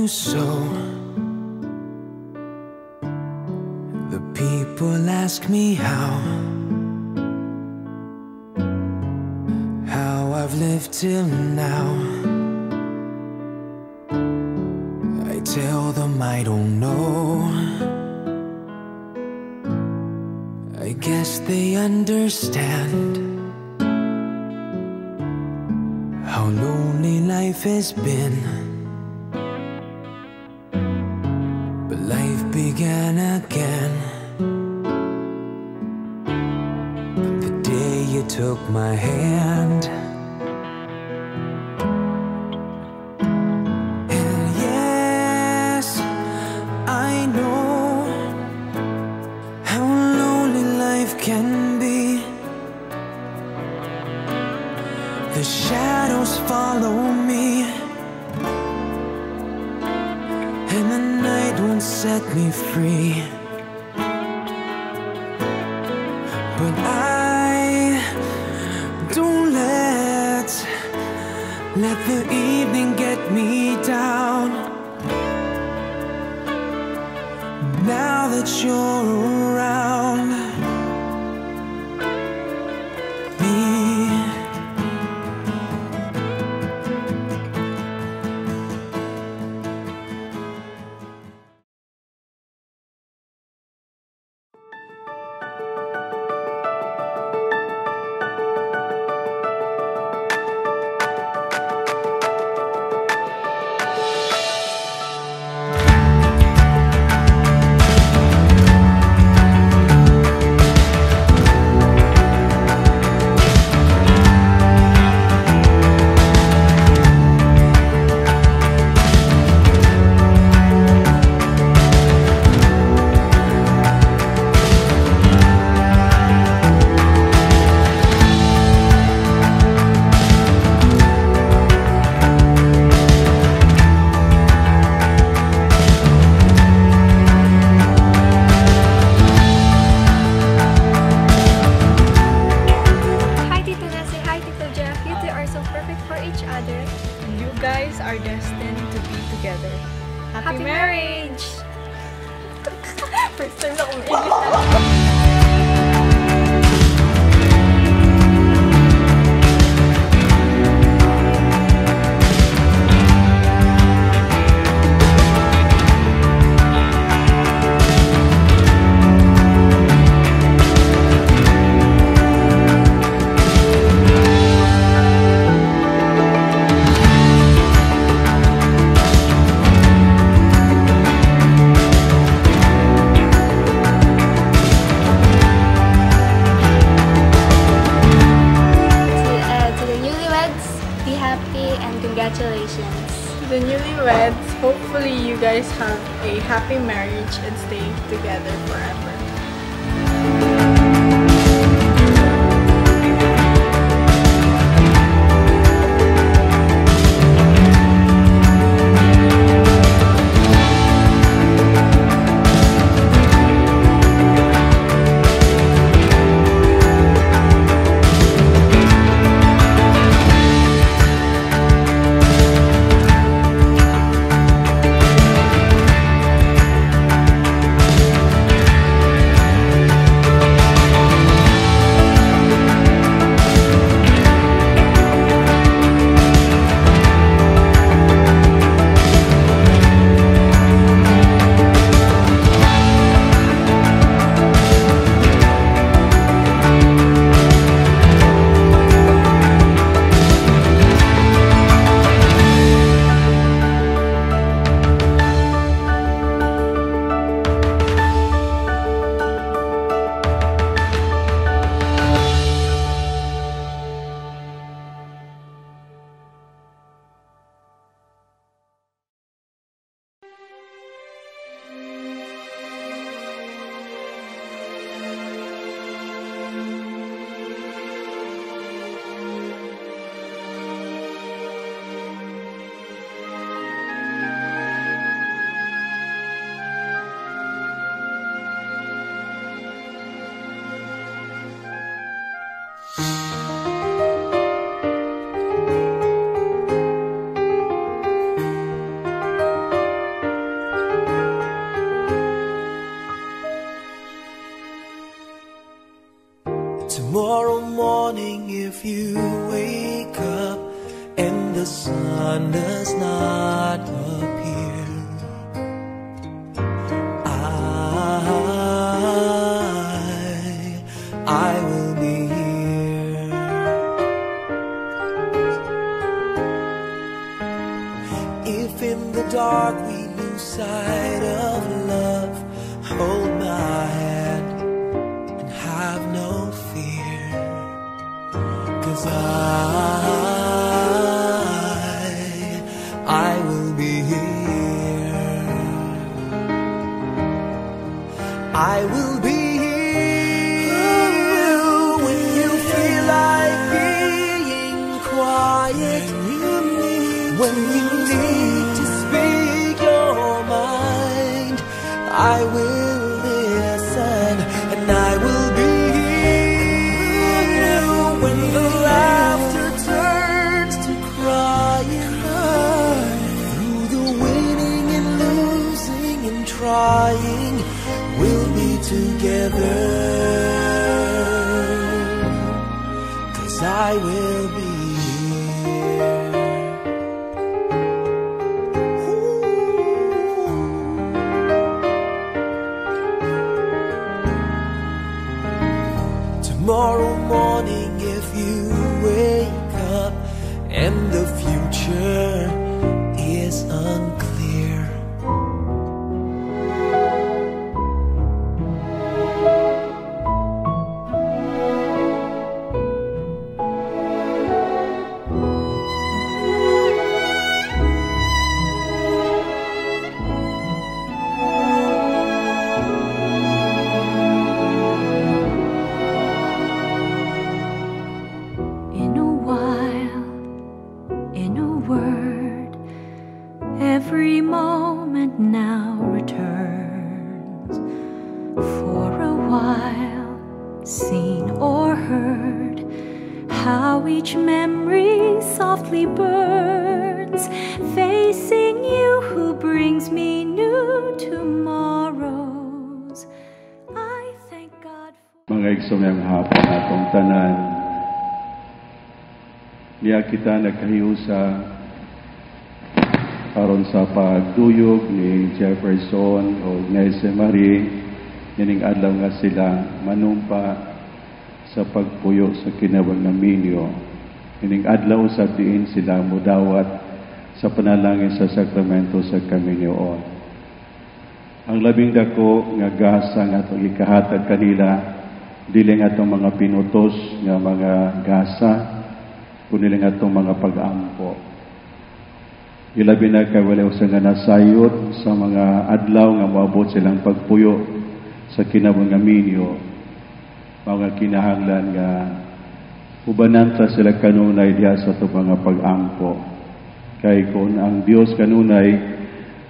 do so. The people ask me how I've lived till now. I tell them I don't know. I guess they understand how lonely life has been. But life began again the day you took my hand. And yes, I know how lonely life can be. The shadows follow me, and the night won't set me free. But I don't let the evening get me down. Now that you're around me, you guys are destined to be together. Happy marriage! First time na umiinis. Congratulations. The newlyweds, hopefully you guys have a happy marriage and stay together forever. Tomorrow morning if you wake up and the sun does not appear, I will be here. If in the dark we lose sight of love, hold my hand and have no fear, 'cause I will be here. I will be here when you feel like being quiet, when you need to speak your mind. I will listen and I will be here when the laughter turns to crying. Through the winning and losing and trying, we'll be together, 'cause I will be here. Tomorrow morning if you wake up and the future is unclear, every moment now returns. For a while, seen or heard, how each memory softly burns, facing you who brings me new tomorrows. I thank God for... Mga igsoong hapon atong tanan, niya kita nagkahiusa aron sa pagduyog ni Jefferson o Nese Marie, nining adlaw nga sila manumpa sa pagpuyo sa kinawang nga minyo. Nining adlaw sa diin sila mudawat sa panalangin sa sakramento sa kaminyoon. Ang labing dako nga gasa nga atong ikahatag kanila, dili nga atong mga pinutos nga mga gasa, kundi nga atong mga pag-ampo. Ilabi na kawalaw sa nga nasayot sa mga adlaw nga maabot silang pagpuyo sa kinawang nga minyo. Mga kinahanglan nga ubananta sila kanunay diha sa ito mga pag-ampo. Kay kung ang Dios kanunay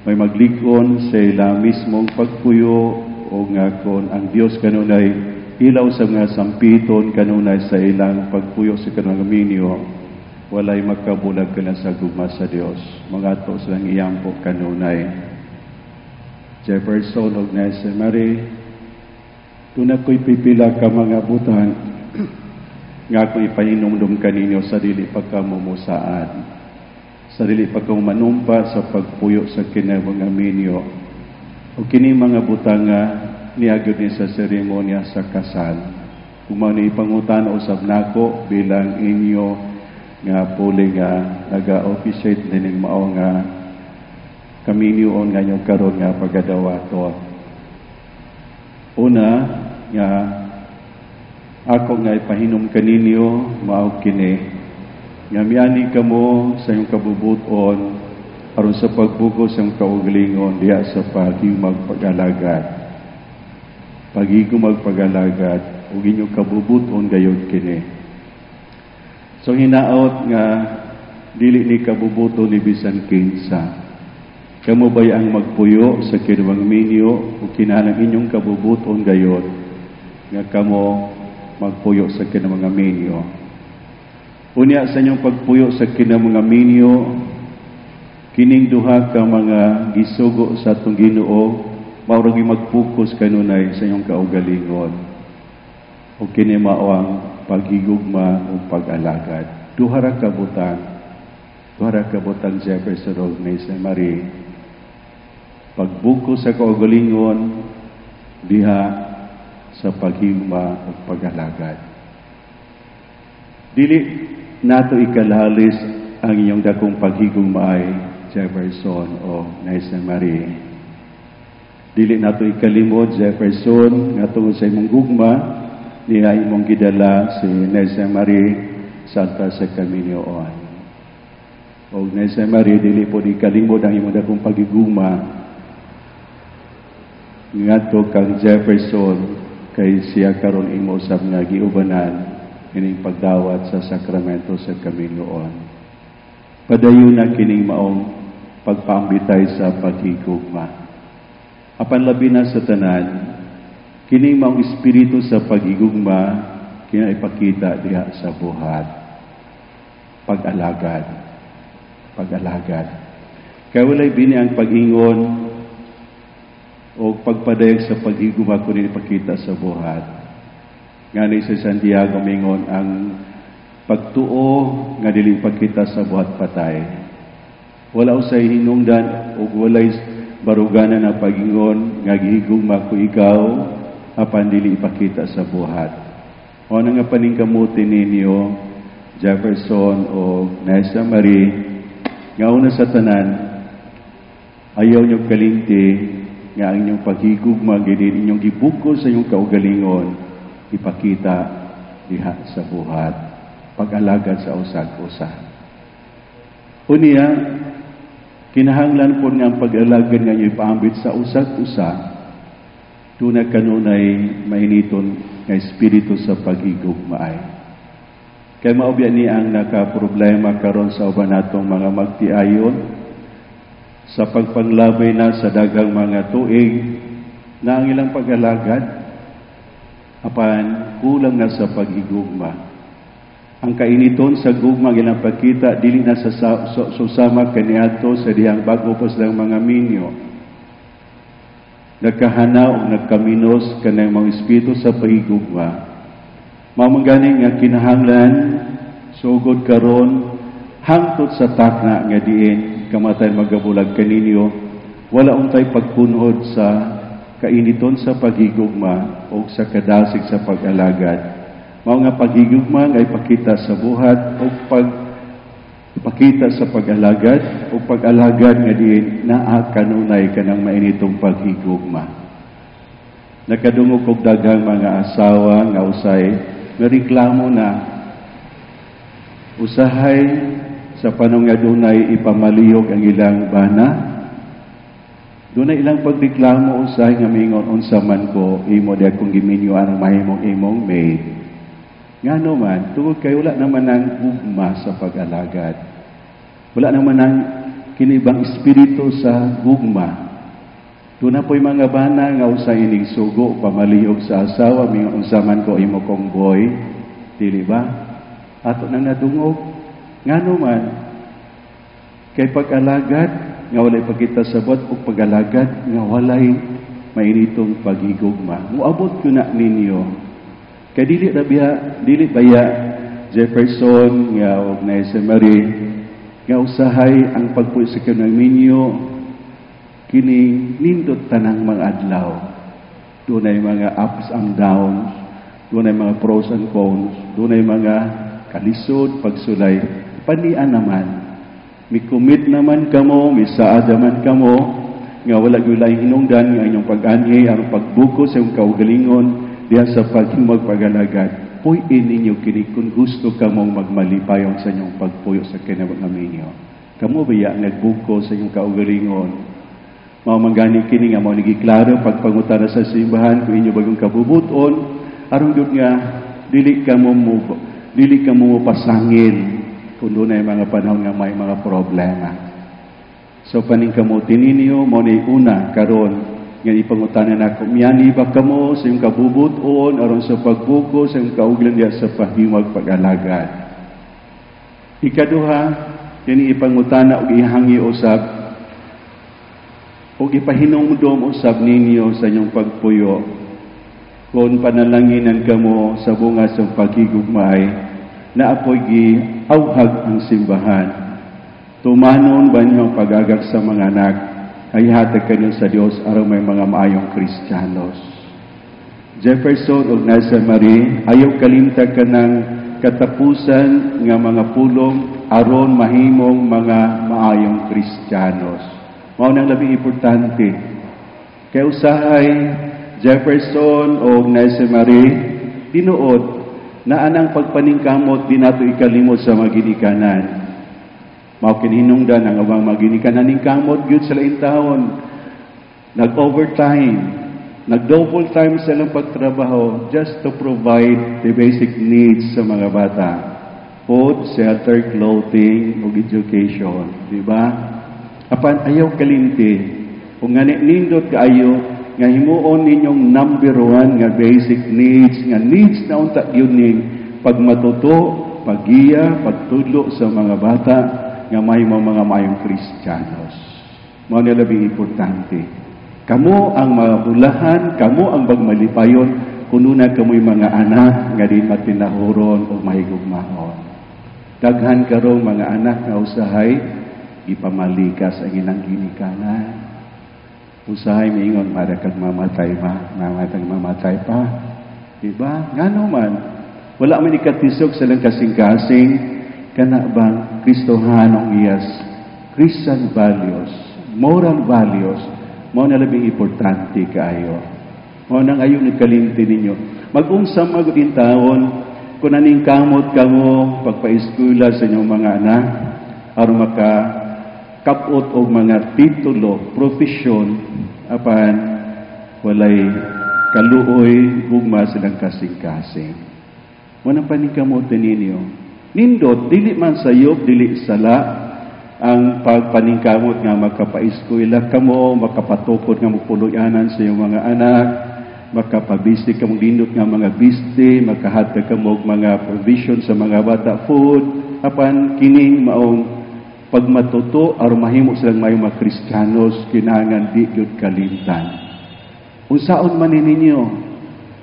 may maglikon sa ila mismong pagpuyo, o nga kung ang Dios kanunay ilaw sa mga sampiton kanunay sa ilang pagpuyo sa kanunay nga minyo, walay magkabulag ka na sa gugma sa Dios. Mga to silang iyampo kanunay. Jefferson o Nese Marie, kung ako'y pipila ka mga butang, nga ako'y ipahinumdum kaninyo sa dili pagkamumusaan, sa dili pagkamanumpa sa pagpuyo sa kinawang nga minyo, o kini mga butang nga niagod ni sa seremonya sa kasal. Kung mga ipangutan usab nako bilang inyo nga puli nga naga-officiate din mao nga kaminyoon nga nyo karon nga pagadawaton. Una nga ako nga ipahinom kaninyo mao kini nga miani kamo sa iyong kabubuton aron sa pagbugos sa iyong kaugalingon diha sa pagiging pag-alagad. Pagiging magpag-alagad ug inyong kabubuton gayud kini. So hinaot nga dili ni kabubuto ni bisan kinsa. Kamo ba'y ang magpuyo sa kinawang minyo o kinahanglan inyong kabubuton gayon nga kamo magpuyo sa kinawang minyo. Unya sa inyong pagpuyo sa kinawang minyo, kining duha ka mga gisugo sa atong Ginoo, mao ra magfokus kanunay sa inyong kaugalingon. o kini mao ang paghigugma o pag-alagad. Duha ra kabutang Jefferson ug Naisa Marie, pagbuko sa kaugalingon diha sa paghigugma o pag-alagad. Dili nato ikalalis ang inyong dakong paghigugma ay Jefferson o Naisa Marie. Dili nato ikalimot Jefferson nga tungod sa imong gugma niya imong gidala si Naisa Marie Santa sa Kaminyoon. O Naisa Marie, dili po di kalimod ang imong dakong pagigugma ngadto kang Jefferson kay siya karon imo usab nga giubanan kining pagdawat sa sakramento sa Kaminyoon. Padayon na kining maong pagpaambitay sa paghigugma. Apan labi na sa tanan, kining maong espiritu sa paghigugma kinaipakita diha sa buhat. Pag-alagad. Kaya walay bini ang pag-ingon o pagpadayag sa paghigugma kunin ipakita sa buhat. Ngani sa Santiago mingon ang pagtuo nga dili ipakita sa buhat patay. Wala usay hinungdan o walay baruganan ang pag-ingon nga gihigugma ko ikaw apan dili ipakita sa buhat. O nga paningkamuti ninyo, Jefferson o Naisa Marie, nga una sa tanan, ayaw nyo kalinti nga ang inyong paghigugma, ginin inyong gibukol sa inyong kaugalingon, ipakita diha sa buhat, pag-alagad sa usag-usa. Unya, kinahanglan po nga ang pag-alagad nga inyong ipaambit sa usag-usa, tunay kanunay mainiton nga espiritu sa paghigugma ay. Kaya maubya ni ang nakaproblema karon sa uban natong mga magtiayon sa pagpanglabay na sa daghang mga tuig na ang ilang pag-alagad apan kulang na sa paghigugma. Ang kainiton sa gugma ang ilang pagkita dili na sa susama kaniadto sa dihang bag-o pa silang mga minyo. Nagkahanaw o nagkaminos kanang mga espiritu sa paghigugma. Mamangganing nga kinahanglan sugod karon hangtod sa takna nga diin kamatay magabulag kaninyo wala untay pagpunhod sa kainiton sa paghigugma o sa kadasig sa pag-alagad. Mao nga paghigugma nga ipakita sa buhat o ipakita sa pag-alagad o pag-alagad nga diin naa kanunay kanang mainitong paghigugma. Nakadungog og daghang mga asawa nga usay reklamo na usahay sa panong nga dunay ipamaliyog ang ilang bana. Dunay ilang pagreklamo usahay nga mingon unsa man ko imo di akong giminyoan ang mahimong imong maid. Ngano man tungod kay wala naman ang gugma sa pag-alagad. Wala naman ang kinibang espiritu sa gugma. Doon na po'y mga bana nga usay ining sugo, pamaliyog sa asawa, mga unsaman ko imo kong boy, dili ba? Ato nang nadungog, nga naman, kay pag-alagad, nga walay pagkita sabot, o pag-alagad, nga walay mainitong paghigugma. Muabot ko na ninyo. Kay dili baya, Jefferson, nga o Naisa Marie, nga usahay ang pagpusikan ng ninyo, kini nindot tanang mga adlaw. Doon ay mga ups and downs, doon ay mga pros and cons, doon ay mga kalisod, pagsulay. Panian naman, may commit naman kamo, may saad naman kamo, nga wala gulay hinungdan, nga inyong pag-anhi, ang pagbuko sa iyong kaugalingon, diya sa paghimag pag-alagad. Puyin ninyo kini kung gusto kamong magmalipayon sa inyong pagpuyo sa kinabang ninyo. Kamo baya nagbuko sa inyong kaugalingon, mamanggani kini nga mao nigiklaro pagpangutana sa simbahan kung inyo bagong kabubuton aron gyud nga dili ka mo pasangil kung dunay mga panahon nga may mga problema. So paningkamuti ninyo mo ni una karon nga ipangutanan nako miyani ba kamo sa imong kabubuton aron sa pagbuko sa imong kauglan diha sa pahimag pag-alagad. Ikaduha kini ipangutana og ihangi usab o ipahinumdom usab ninyo sa inyong pagpuyo kung panalanginan kamo sa bunga sa pagigugmay, na ako'y giawhag ang simbahan. Tumanon ba niyo ang pag-agak sa mga anak, ay hatag kanyo sa Dios aron may mga maayong Kristiyanos. Jefferson ug Nasa Marie, ayaw kalimtag ka ng katapusan nga mga pulong aron mahimong mga maayong Kristiyanos. Mao nang labing importante. Kay usahay Jefferson o Nasa Marie, tinuod na anang pagpaningkamot di nato ikalimot sa maginikanan. Mao kinhinungdan ang abang maginikanan ning kamot gyud sa lain taon. Nag-overtime, nag-double time silang pagtrabaho just to provide the basic needs sa mga bata. Food, shelter, clothing, ug education, di ba? Apan ayaw kalimti. Kung nga nindot kaayo, nga himuon ninyong number 1 nga basic needs, nga needs na unta yun ning pagmatuto, paggiya, pagtudlo sa mga bata, nga may mga mayong Kristiyanos. Mao na labing importante. Kamo ang mabulahan, kamo ang bagmalipayon, kuno na kamo'y mga anak, nga di matinahuron o mahigugmahon. Daghan karong mga anak nga usahay, ipamalikas ang ilang ginikanan. Usahay miingon, mara kag mamatay mamatay pa. Diba? Ngano man, wala man ikatisog sa lang kasing-kasing, kana bang Kristohanong iyas, Christian values, moral values, mao na labing importante kaayo. Mao nang ayo nagkalimti ninyo. Mag-unsa magudin taon, kung naning kamot kamo, pagpa-eskwela sa inyong mga anak, aron maka kapot o mga titulo, profesyon, apan walay kaluoy, gugma silang kasing-kasing. Wanang paningkamotin ninyo. Nindot, dili man sayop, dili sala, ang pagpaningkamot nga makapaiskwela kamo, makapatukod nga mupuluyanan sa iyong mga anak, makapabisi kamong lindot nga mga biste, makahatag kamong mga provision sa mga bata, food, apan kining maong pagmatuto aron mahimo silang mayong mga Kristiyanos, kinahanglan di gyud kalimtan. Unsaon man ninyo,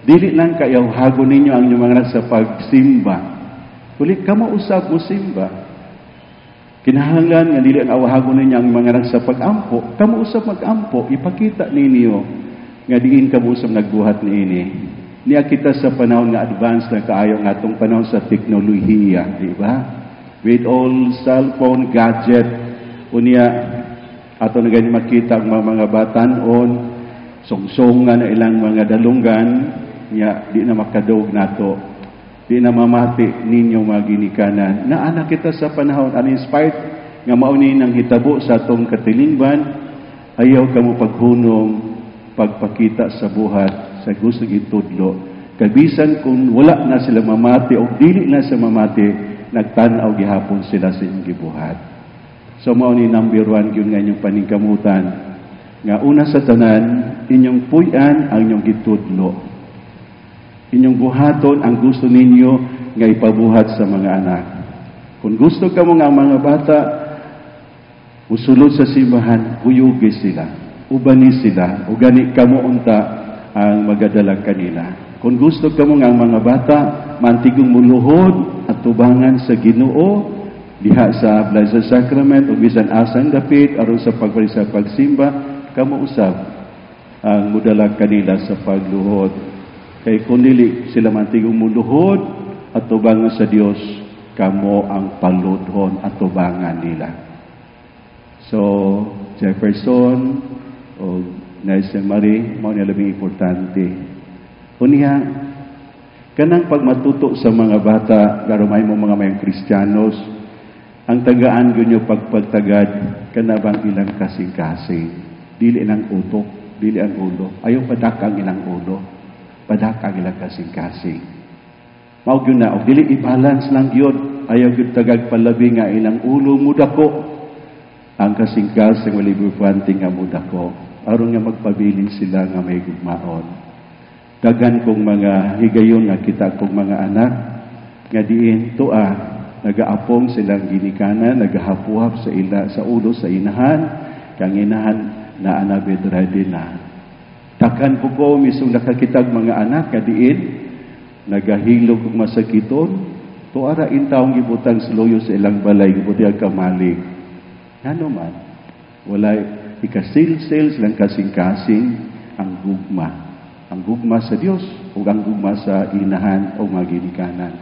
dili lang kayaw hago ninyo ang inyong mga anak sa pagsimba. Kulit kamo usab mo simba. Kinahanglan nga dili ang awahago ninyo ang mga anak sa pag-ampo, kamo usab mag-ampo, ipakita ninyo nga diin kamo usab nagbuhat niini. Niya kita sa panahon nga advance na kaayo nga atong panahon sa teknolohiya, di ba? With all cellphone, gadget, unya ato na gani makita ang mga batanon, songsongan na ilang mga dalunggan, niya di na makadog nato, di na mamati ninyo mga ginikanan. Naana kita sa panahon, uninspired, nga mauni nang hitabo sa atong katilingban, ayaw kamo paghunong, pagpakita sa buhat, sa gusto itudlo. Kabisan kung wala na sila mamati o dili na sa mamati, nagtanaw gihapon sila sa inyong gibuhat. So mao ni number 1 gyud nga inyong paningkamutan, nga una sa tanan inyong puy-an ang inyong gitudlo. Inyong buhaton ang gusto ninyo nga ipabuhat sa mga anak. Kung gusto kamo nga mga bata usulod sa simbahan, huyugi sila, ubani sila, o gani kamo unta ang magadalag kanila. Kung gusto kamo nga mga bata mantigong muluhod at tubangan sa Ginoo diha sa Blessed Sacrament o bisan asang dapit aron sa sa pagsimba, kamo usab ang mudalag kanila sa pagluhod. Kay kung dili sila mantigong muluhod at tubangan sa Dios, kamo ang paludhon at tubangan nila. So Jefferson o Nasa Marie, mao ni labing importante. Unya, kanang pagmatuto sa mga bata, garumay mo mga mayong Kristiyanos, ang tagaan gunyo pagpagtagad, kanabang ilang kasing-kasing. Dili ang utok, dili ang ulo. Ayaw padakang ilang ulo, padakang ilang kasing-kasing. Mao gyud na, o dili i-balance lang yun. Ayaw gyud tagag palabi nga ilang ulo, mudako. Ang kasing-kasing walibufanting nga mudako. Aron nga magpabilin sila nga may gugmaon. Dagan kong mga higayon nga kita kong mga anak nga diin tua nagaapong silang ginikanan, nagahapuhap sa ila sa ulo sa inahan, kang inahan na anabed ready na. Daghan po ko misong nakakitag mga anak nga diin nagahilog og masakiton tuara intawong gibutang sluyo sa ilang balay gibuti kamalig. Ngano man wala ikasil-sil silang kasing-kasing ang gugma sa Dios ug ang gugma sa inahan o maginikanan.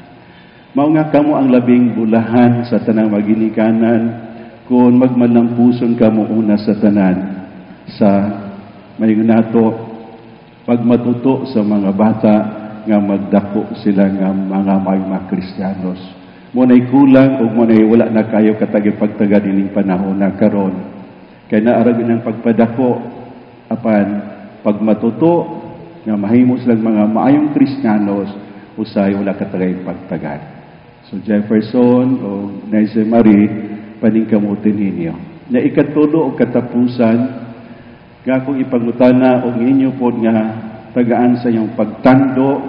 Mao nga kamo ang labing bulahan sa tanang maginikanan kung magmanampuson kamo una sa tanan sa mayon nato pagmatuto sa mga bata nga magdako sila nga mga Kristiyanos. Munay kulang ug munay wala na kayo katagi pagtaga dining panahon na karon. Kay naarag ng pagpadako apan pagmatuto nga mahimo silang mga maayong Kristiyanos usay wala katagay pagtagad. So Jefferson o Naise Marie paningkamutin ninyo. Na ikatulo o katapusan nga kung ipangutana og inyo pod nga tagaan sa iyong pagtando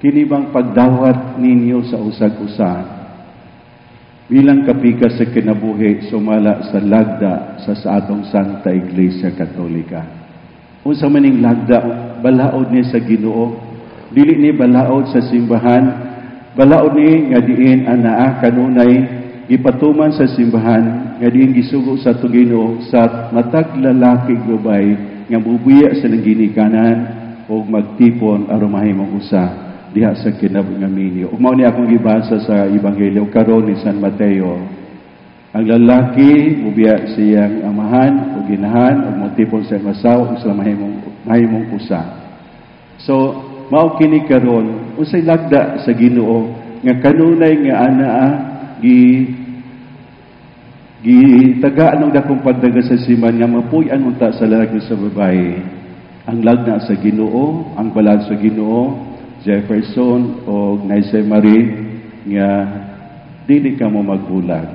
kini bang pagdawat ninyo sa usag-usa bilang kapikas sa kinabuhi sumala sa lagda sa atong Santa Iglesia Katolika. Unsa maning lagda balaod ni sa Ginoo, dili ni balaod sa simbahan, balaod ni nga diin anaa kanunay gipatuman sa simbahan nga diin gisugo sa Ginoo sa matag lalaki gubay nga bubuya sa ginikanan o magtipon aron mahimong usa diha sa kinabuhi. Ug mao ni akong gibasa sa Ebanghelyo karon ni San Mateo. Ang lalaki bubiya siyang amahan o ginahan o magtipon sa masaw sa mahimong usa. So mao kini karon unsay lagda sa Ginoo nga kanunay nga anaa taga anong dakong pagdaga sa siman nga mapuy-an unta sa lalaki sa babae. Ang lagda sa Ginoo, ang balad sa Ginoo, Jefferson o Naise Marie nga dili ka mo magbulag.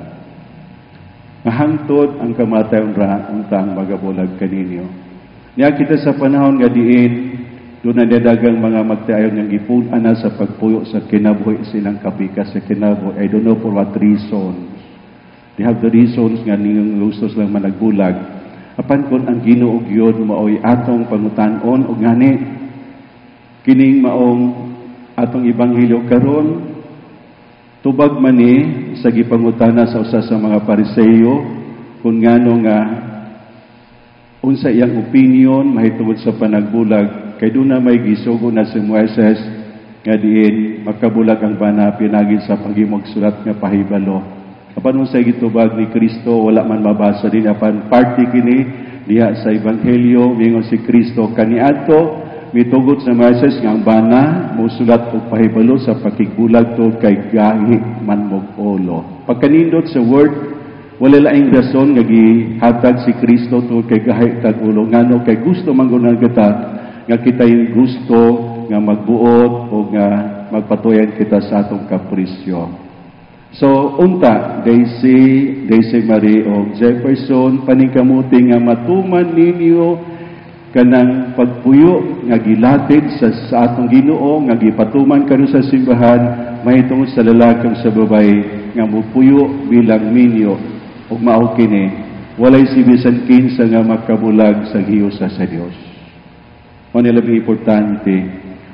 Mahangtod ang kamatayon ra untang magabulag kaninyo. Niya kita sa panahon nga diin doon na dagang mga magtayon ng gipunan na sa pagpuyo sa kinabuhi silang kapikas sa kinabuhi. I don't know for what reasons. They have the reasons nga ninyong gusto silang managbulag. Apan kung ang Ginoo gyud maoy atong pangutanon og ngani kining maong atong Ebanghelyo karon tubag man ni sa gipangutana sa usa sa mga Pariseo kung ngano nga unsa iyang opinion mahitungod sa panagbulag kay doon na may gisugo na si Moises nga diin makabulag ang bana pinagi sa paghimog sulat nga pahibalo. Apan unsay gitubag ni Kristo wala man mabasa din apan party kini diha sa Ebanghelyo mingon si Kristo kaniadto mitugot sa Moises nga ang bana mosulat og pahibalo sa pakigbulag tungod kay gahi man mog ulo. Pagkanindot sa word wala laing rason nga gihatag si Kristo tungod kay gahi tag ulo ngano kay gusto manggunan kita nga kitay gusto nga magbuot o nga magpatuyan kita sa atong kaprisyo. So unta Daisy Marie o Jefferson paningkamuti nga matuman ninyo kanang pagpuyo nga gilatid sa atong Ginoo nga gipatuman kanu sa simbahan mahitungod sa lalaki ug sa babaye nga mupuyo bilang minyo ug mao kini walay si bisan kinsa nga makabulag sa giyosa sa Dios. Mao ni labing importante.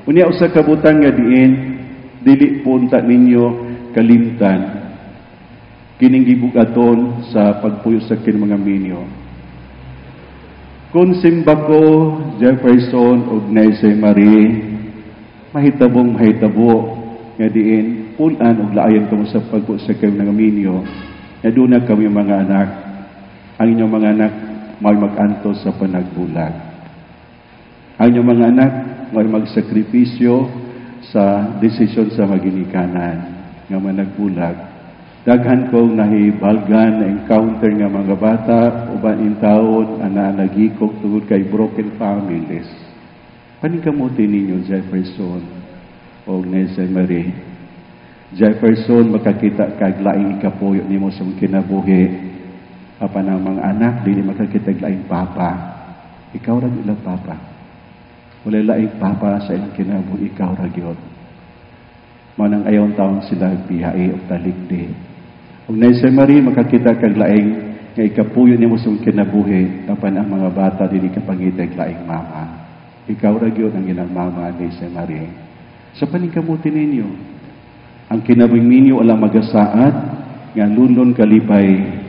Unya usa ka butang nga diin dili punta ninyo kalimtan kining gibugaton sa pagpuyo sa kin mga minyo. Kung simba ko, Jefferson o Naise Marie, mahitabo nga diin, punan o laayan kamo sa pagpo sa kayo ng minyo, na doon na kami mga anak, ang inyong mga anak may mag-antos sa panagbulag. Ang inyong mga anak may magsakripisyo sa desisyon sa maginikanan nga managbulag. Daghan kong nahibalgan na encounter nga mga bata uban in taon ana nagikog tungod kay broken families. Paningkamuti ninyo Jefferson o Naise Marie. Jefferson makakita kag laing kapuyo nimo sa kinabuhi. Apan ang mga anak dili makakita kag laing papa. Ikaw ra gyud papa. Wala laing papa sa ilang kinabuhi ikaw ra gyud. Manang ayon taon sila bihai og talikdi. Ug Naise Marie makakita kag laing nga ikapuyo nimo sa kinabuhi apan ang mga bata dili ka pangita kag laing mama. Ikaw ra gyud ang ginagmama ni Jose Marie. Sa paningkamuti ninyo, ang kinabing ninyo alam magasaad, nga lundon kalipay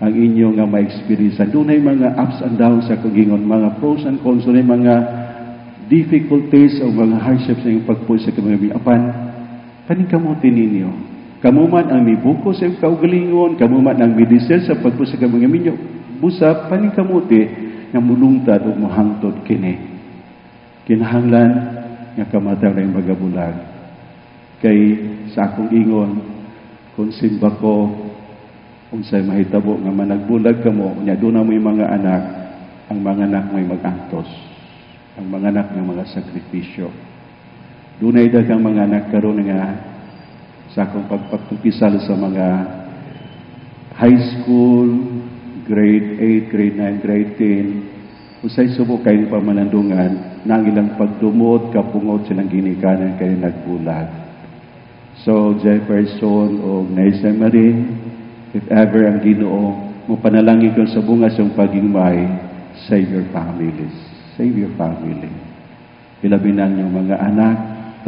ang inyo nga ma-experience. Doon ay mga ups and downs sa kagingon, mga pros and cons, doon ay mga difficulties o mga hardships na yung pagpuy sa kaming apan. Paningkamuti ninyo. Kamu man ang mibuko sa iyong kaugalingon, kamu man ang midisel sa pagpuy sa kaming ninyo. Busa, paningkamuti nga mulungtad o muhangtod kini. Kinahanglan nga kamataw na yung magabulag. Kay sa akong ingon, kung simba ko, kung sa'y mahitabo nga managbulag ka mo, niya doon na mo yung mga anak, ang mga anak may mag-antos. Ang mga anak ng mga sakripisyo. Doon ay dagang mga anak karon nga sa akong pagpagtupisal sa mga high school, grade 8, grade 9, grade 10, usay subok kayo pamanandungan, na ang ilang pagdumot, kapungod silang ginikanan kayo nagbulag. So, Jefferson o Jose Marie, if ever ang Ginoo, mo panalangin ko sa bunga sa pagingmay, save your families. Save your family. Ilabinan yung mga anak,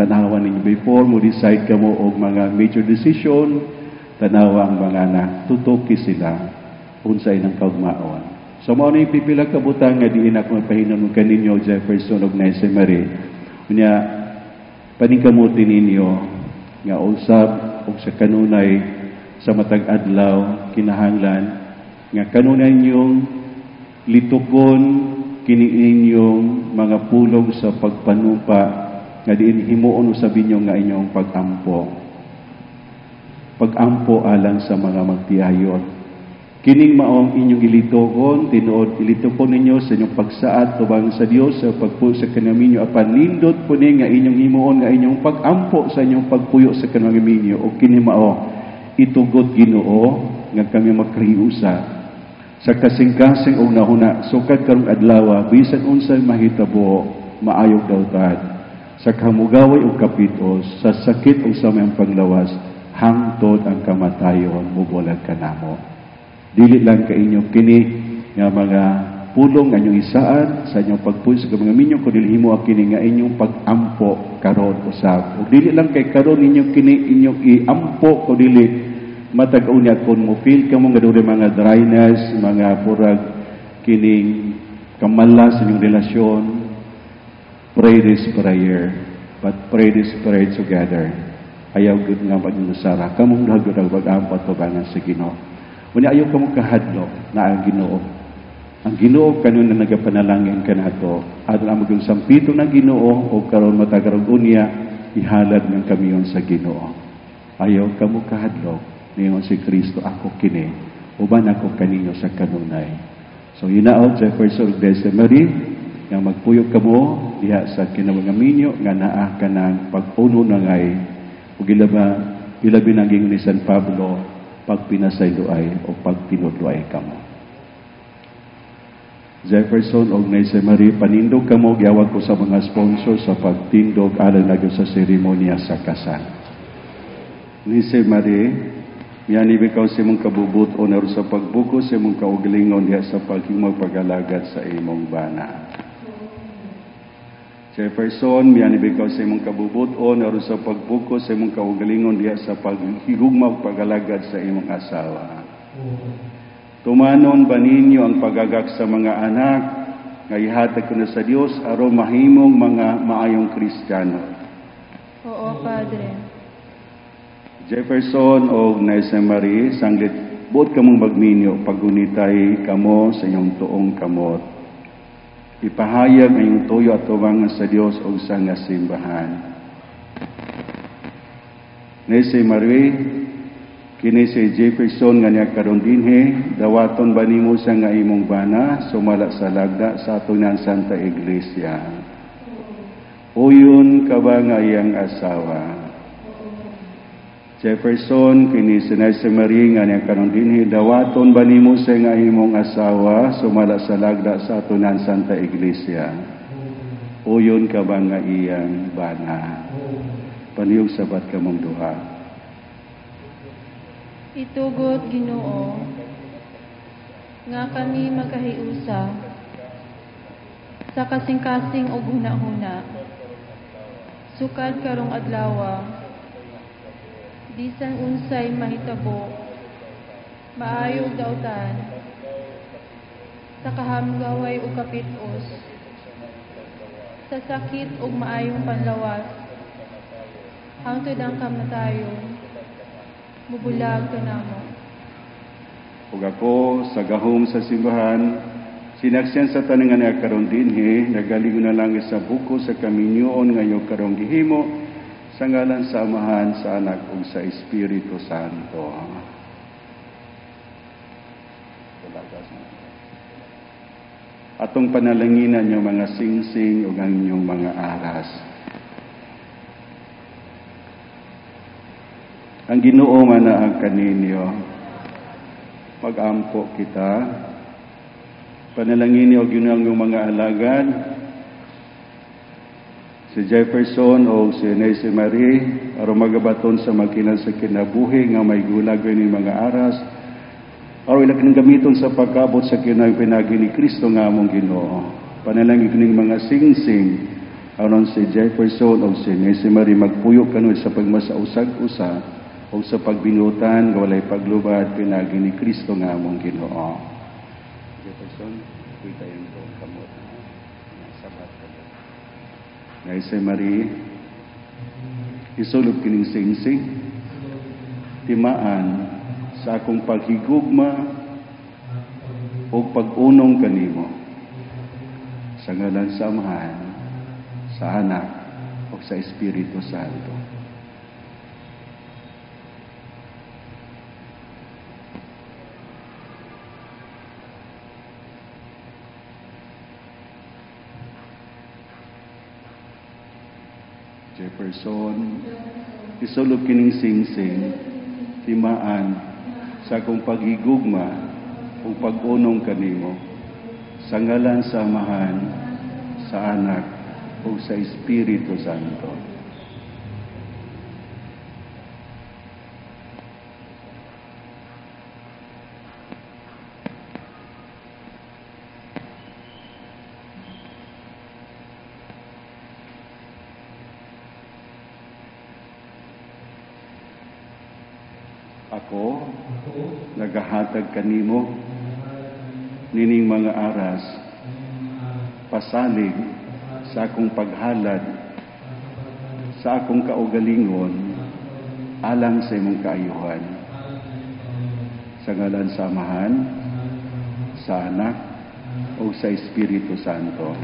tanawan ninyo before mo decide ka mo og mga major decision, tanawa ang mga anak, tutuki sila unsay ng kaugmaon. So mao ni pipila ka butang nga diin ako mapahinon kaninyo Jefferson ug Jose Marie. Unya paningkamuti ninyo nga usab og sa kanunay sa matag adlaw kinahanglan nga kanunay niyong litukon kini inyong mga pulong sa pagpanumpa nga diin himuon usabin niyo nga inyong pagampo. Pagampo alang sa mga magtiayon. Kining maong inyong ilitugon, tinuod ilitukon ninyo sa inyong pagsaad tubang sa Dios sa pagpuyo sa kanaminyo apan nindot po ni nga inyong himuon nga inyong pagampo sa inyong pagpuyo sa kanaminyo o kini mao itugod Ginoo nga kami magkahiusa sa kasing-kasing og nahuna sukad karong adlaw bisan unsay mahitabo maayog daw tad sa kamugaway ug kapitos sa sakit ug sa mayang paglawas hangtod ang kamatayon mubulag kanamo. Dili lang ka inyo kini nga mga pulong nga inyong isaan sa inyong pagpuyo sa mga minyo kundi himo kini nga inyong pagampo karon usab. Ug dili lang kay karon ninyo kini inyong iampo kundi matag-unya kun mo feel kamo nga dure mga dryness, mga purag kining kamalas sa inyong relasyon. Pray this prayer, but pray this prayer together. Ayaw gud nga magnusara kamong dagod ang pag-ampo tubangan sa Ginoo. Muna ayaw ka mong kahadlo na ang Ginoo. Ang Ginoo kanon na nagapanalangin ka nato. At ang maging sampito ng Ginoo o karon matagarog unya, ihalad ng kamiyon sa Ginoo. Ayaw ka mong kahadlo. Ngayon si Kristo ako kini. Uban ako kaninyo sa kanunay. So hinaot Jefferson Jose Marie, nga magpuyog ka mo diha sa kinawagaminyo nga naa ka ng pag-uno na ngay. Ug ilabi naging ni San Pablo, pag pinasayloay o pag tinudloay ka mo. Jefferson o Jose Marie, panindog ka mo, giyawag ko sa mga sponsor sa pagtindog alang na sa seremonya sa kasal. Jose Marie, yan ibikaw sa imong kabubut o naroon sa pagbuko sa imong kaugalingon diya sa paghimog pag-alagad sa imong bana. Jefferson, yan ibikaw sa imong kabubut o naroon sa pagbuko sa imong kaugalingon diya sa paghigugma pag-alagad sa imong asawa. Tumanon ba ninyo ang pagagak sa mga anak nga ihatag ko na sa Dios aron mahimong mga maayong Kristiyano? Oo, Padre. Jefferson o Jose Marie, sanglit buot kamong magminyo pagunitay kamo sa inyong tuong kamot. Ipahayag ang iyong tuyo at tuwangan sa Dios o sa nga simbahan. Jose Marie, kini si Jefferson nga niya karon dinhi, dawaton ba nimo sa nga imong bana sumala sa lagda sa atunan Santa Iglesia? Uyon ka ba nga iyang asawa? Jefferson, kini si Jose Marie nga niya karon dinhi, dawaton ba nimo sa nga imong asawa sumala sa lagda sa atunan Santa Iglesia? Uyon ka ba nga iyang bana? Paniyog sabat ka mong duha. Itugot Ginoo nga kami magkahiusa sa kasing-kasing og huna-huna. Sukad karong adlaw, bisan unsay mahitabo, maayo og dautan, sa kahamgaway ug kapitos, sa sakit ug maayong panlawas, hangtod ang kamatayon, mubulag kanamo. Ug ako sa gahom sa simbahan, sinaksyan sa tanan nga karon dinhi, nagalingon na lang sa buko sa kaminyoon ngayon karong gihimo, sa ngalan sa Amahan, sa Anak ug sa Espiritu Santo. Atong panalanginan yung mga singsing ug ang inyong mga aras. Ang Ginoo manaag kaninyo, mag-ampo kita, panalangin niyo ginang yung mga alagad, si Jefferson o si Nancy Marie, aron magabaton sa magkinan sa kinabuhi nga may gulag ni mga aras, aron ila kinang gamiton sa pagkabot sa kinang pinagi ni Kristo nga among Ginoo. Panalangin kining mga singsing, aron si Jefferson o si Nancy Marie magpuyo kanon sa pagmasausag-usa o sa pagbinutan, walay paglubad, pinagi ni Kristo nga among Ginoo. Jefferson, kita yung kamot. Sabat ka ba? Nancy Marie, isulog kining singsing, timaan sa akong paghigugma o pag-unong kanimo. Sa ngalan sa Amahan, sa Anak, o sa Espiritu Santo. Jefferson, isulog kining singsing, timaan sa akong paghigugma o pag-unong kanimo, sa ngalan sa Amahan, sa Anak, o sa Espiritu Santo. Ako, nagahatag kanimo, nining mga aras, pasalig sa akong paghalad, sa akong kaugalingon, alang sa imong kaayuhan. Sa ngalan sa Amahan, sa Anak, o sa Espiritu Santo.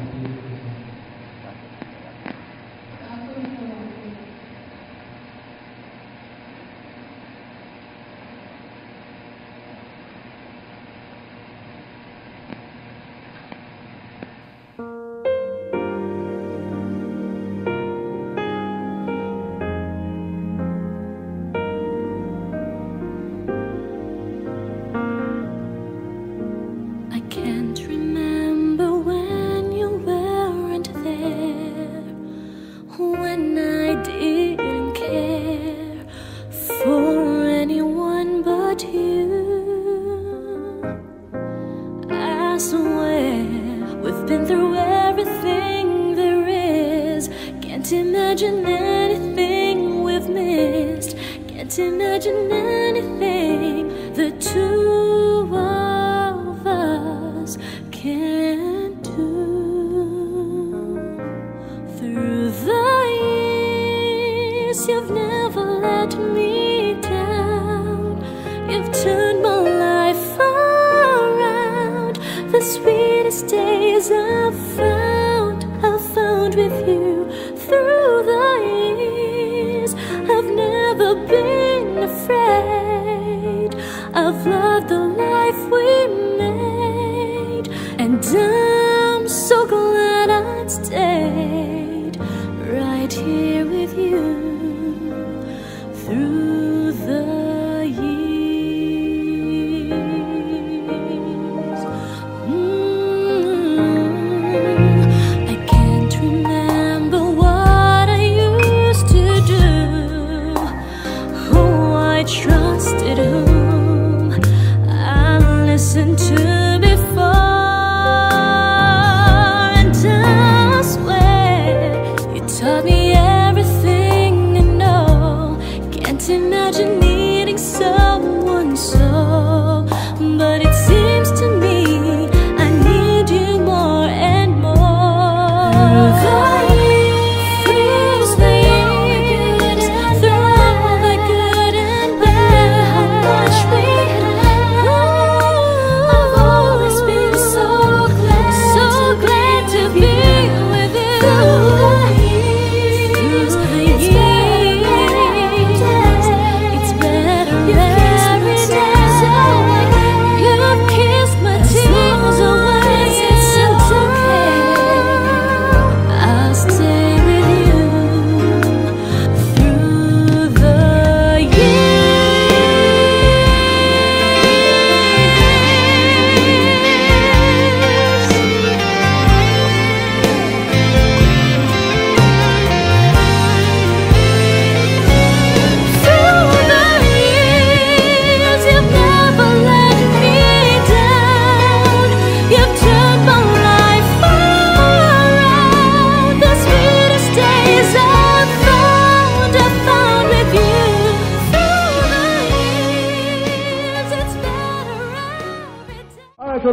Listen to before, and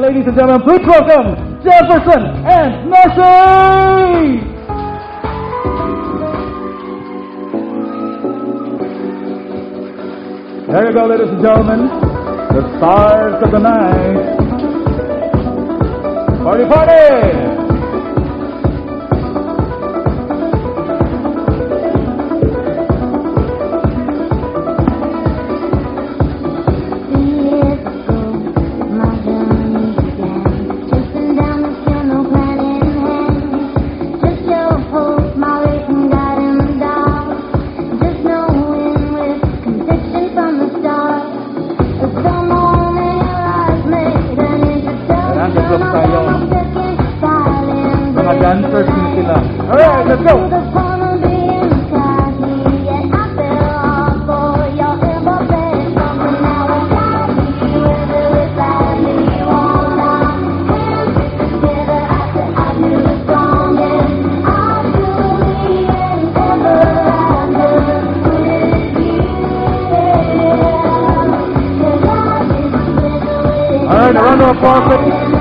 ladies and gentlemen, please welcome Jefferson and Messi! There you go, ladies and gentlemen, the stars of the night. Party, party! Dancers din sila. Alright, let's go! Alright, a round of applause.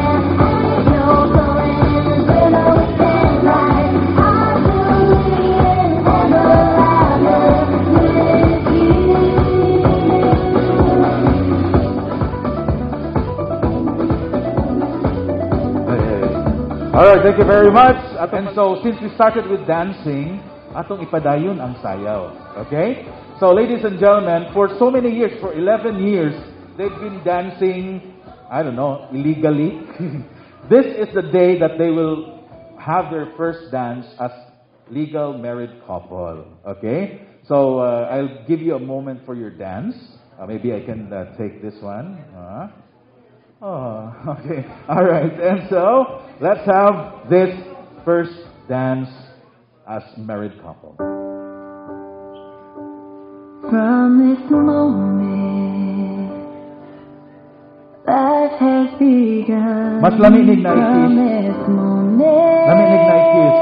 Alright, thank you very much. And so, since we started with dancing, atong ipadayon ang sayaw. Okay? So, ladies and gentlemen, for so many years, for 11 years, they've been dancing, I don't know, illegally. This is the day that they will have their first dance as legal married couple. Okay? So, I'll give you a moment for your dance. Maybe I can take this one. Oh, okay. All right. And so, let's have this first dance as married couple. From this moment, life has begun. Mas laminig na i-kiss. From this moment, Laminig na i-kiss.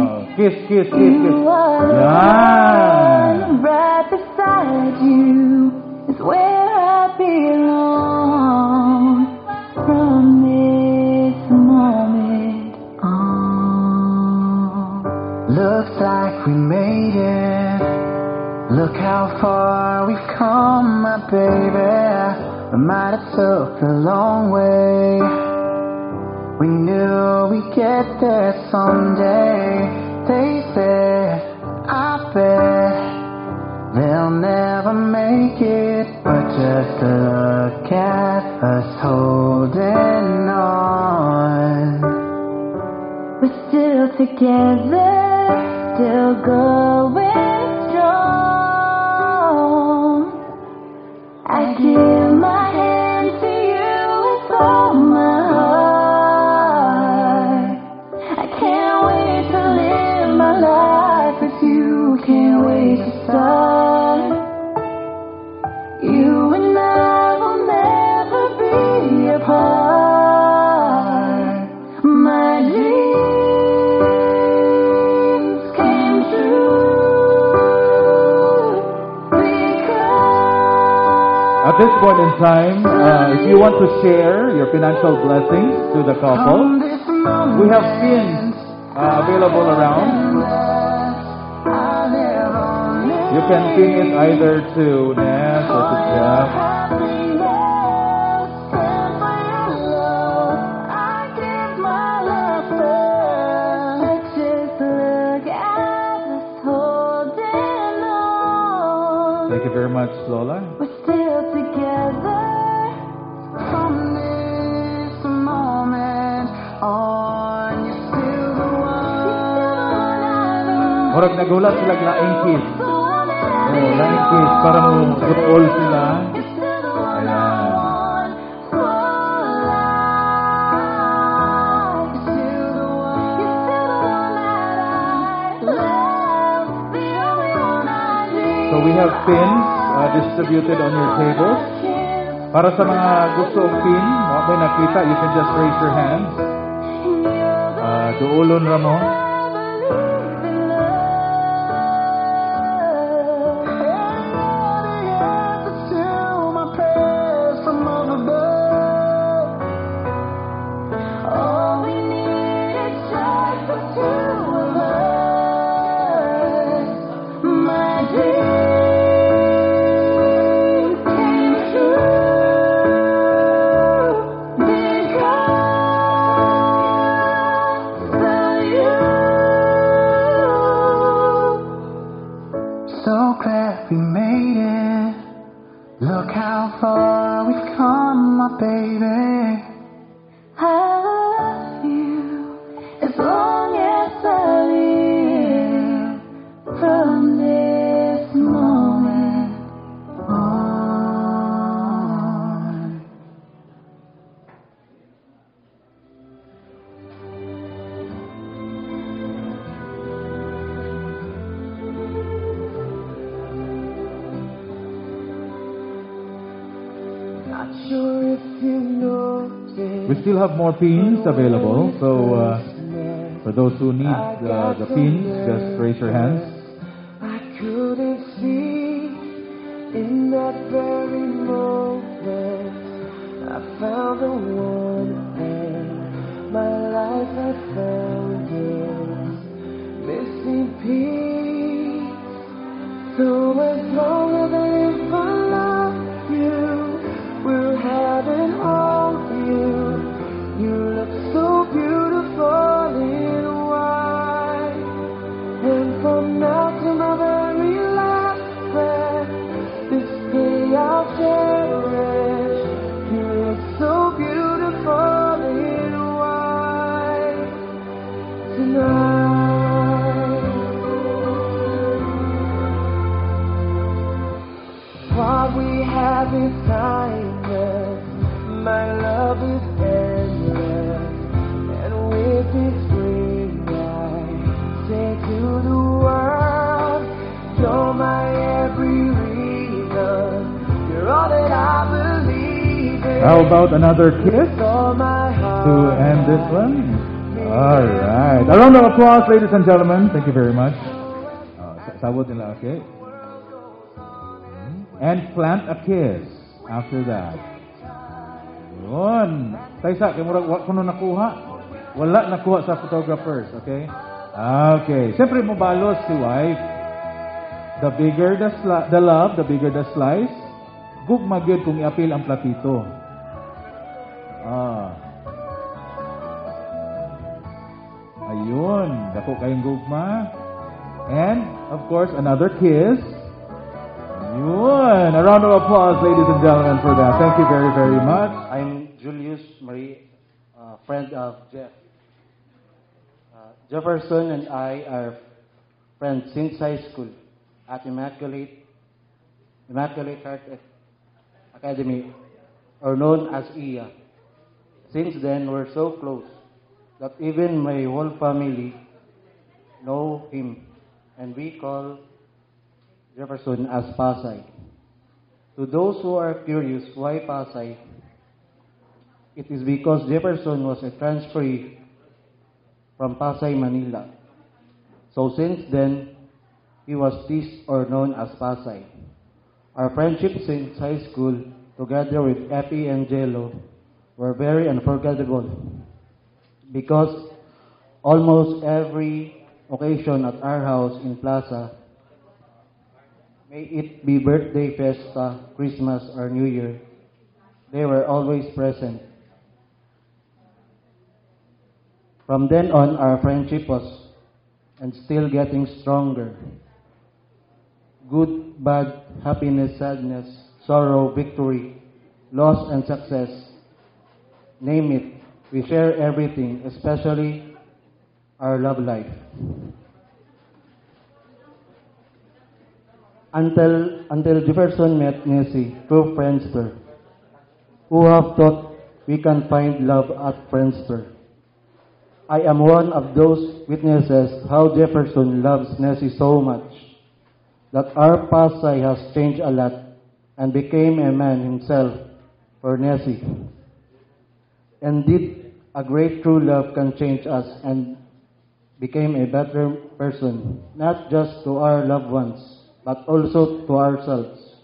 Oh, kiss, kiss, kiss, kiss. you are the Yan. one right beside you is where I belong. From this moment on, Looks like we made it. Look how far we've come, my baby. We might have took a long way. We knew we'd get there someday. They said, I bet they'll never make it. But just look at us holding on. we're still together, still going strong. I give my hand to you with all my heart. I can't wait to live my life with you, can't wait to start. You and I will never be apart. My dreams came true because At this point in time, if you want to share your financial blessings to the couple, we have pins available around. You can pin it either to Ness or to Jeff. Thank you very much, Lola. we're still together. From this moment on, you're still the one. Murag nagulat sila laing kiss. Oh, laing kiss para mo all sila. Ayan. So we have pins distributed on your tables. Para sa mga gusto ng pin, may nakita, you can just raise your hands. Duulon ra mo. We still have more pins available, so for those who need the pins, just raise your hands. I couldn't see in that very moment I found the one and my life had found its missing piece. So as long as I live, I love you, will have and hold you. You look so beautiful in white, and from now to my very last breath, this day I'll cherish. You look so beautiful in white tonight. What we have is timeless, my love is endless, and with this ring I say to the world, you're my every reason, you're all that I believe in. How about another kiss All my heart to end this one? All right. A round of applause, ladies and gentlemen. Thank you very much. Sabot nila, okay? And plant a kiss after that. Yun. Taysa, kaya murag wa kuno nakuha. Wala nakuha sa photographers, okay? Okay. Siyempre mo balos si wife. The bigger the love, the bigger the slice. Gugma gyud kung iapil ang platito. Ayun, dako kayong gugma. And of course, another kiss. Ayun. A round of applause, ladies and gentlemen, for that. Thank you very, very much. I'm Julius Marie, friend of Jeff. Jefferson and I are friends since high school at Immaculate Heart Academy, or known as IA. Since then, we're so close that even my whole family know him, and we call Jefferson as Pasay. To those who are curious why Pasay, it is because Jefferson was a transferee from Pasay, Manila. So since then, he was teased or known as Pasay. Our friendship since high school, together with Epi and Jello, were very unforgettable because almost every occasion at our house in Plaza, may it be birthday, fiesta, Christmas, or New Year, they were always present. From then on, our friendship was and still getting stronger. Good, bad, happiness, sadness, sorrow, victory, loss, and success. Name it. We share everything, especially our love life. Until Jefferson met Nessie through Friendster, who have thought we can find love at Friendster. I am one of those witnesses how Jefferson loves Nessie so much that our Pasay has changed a lot and became a man himself for Nessie. Indeed, a great true love can change us and become a better person, not just to our loved ones, but also to ourselves.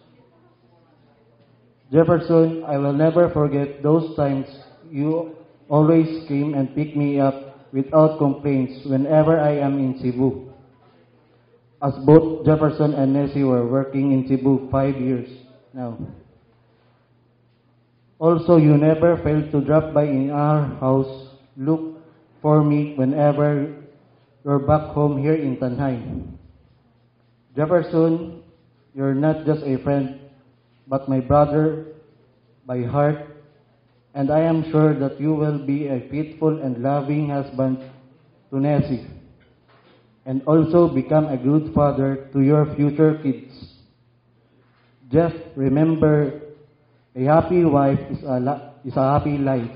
Jefferson, I will never forget those times you always came and picked me up without complaints whenever I am in Cebu. As both Jefferson and Nessie were working in Cebu 5 years now. Also, you never failed to drop by in our house, look for me whenever you're back home here in Tanhay. Jefferson, you're not just a friend, but my brother by heart, and I am sure that you will be a faithful and loving husband to Nessie, and also become a good father to your future kids. Just remember, a happy wife is a happy life.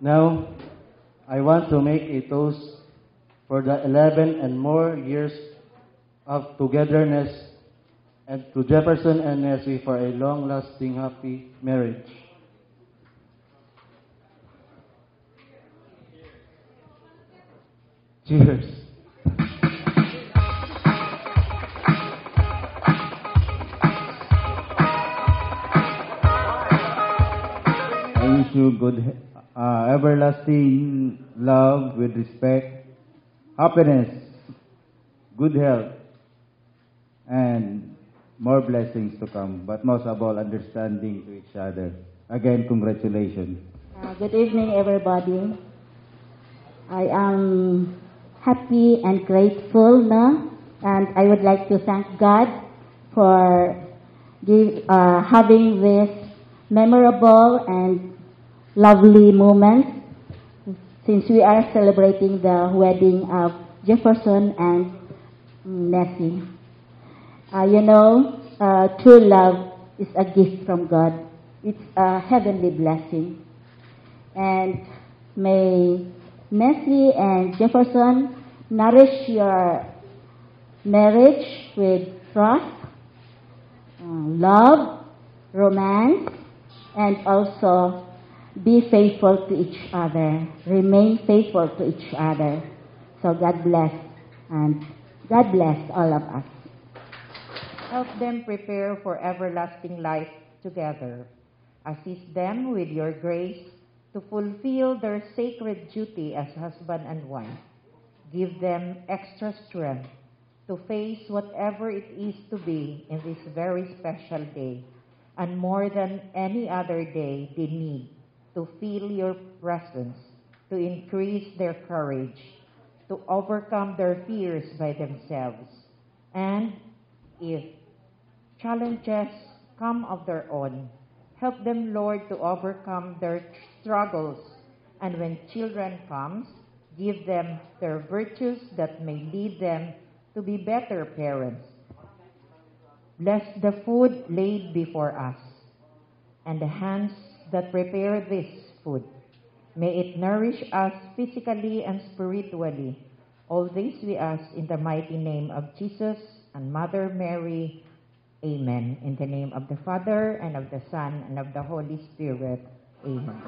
Now, I want to make a toast for the 11 and more years of togetherness and to Jefferson and Nessie for a long-lasting, happy marriage. Cheers. I wish you good, everlasting love with respect, happiness, good health, and more blessings to come, but most of all, understanding to each other. Again, congratulations. Good evening, everybody. I am happy and grateful now, and I would like to thank God for having this memorable and lovely moment since we are celebrating the wedding of Jefferson and Nessie. True love is a gift from God. It's a heavenly blessing. And may Nessie and Jefferson nourish your marriage with trust, love, romance, and also be faithful to each other. Remain faithful to each other. So God bless, and God bless all of us. Help them prepare for everlasting life together. Assist them with your grace to fulfill their sacred duty as husband and wife. Give them extra strength to face whatever it is to be in this very special day, and more than any other day they need to feel your presence, to increase their courage, to overcome their fears by themselves, and if challenges come of their own, help them, Lord, to overcome their struggles, and when children comes, give them their virtues that may lead them to be better parents. Bless the food laid before us, and the hands that prepare this food. May it nourish us physically and spiritually. All this we ask in the mighty name of Jesus and Mother Mary. Amen. In the name of the Father, and of the Son, and of the Holy Spirit. Amen.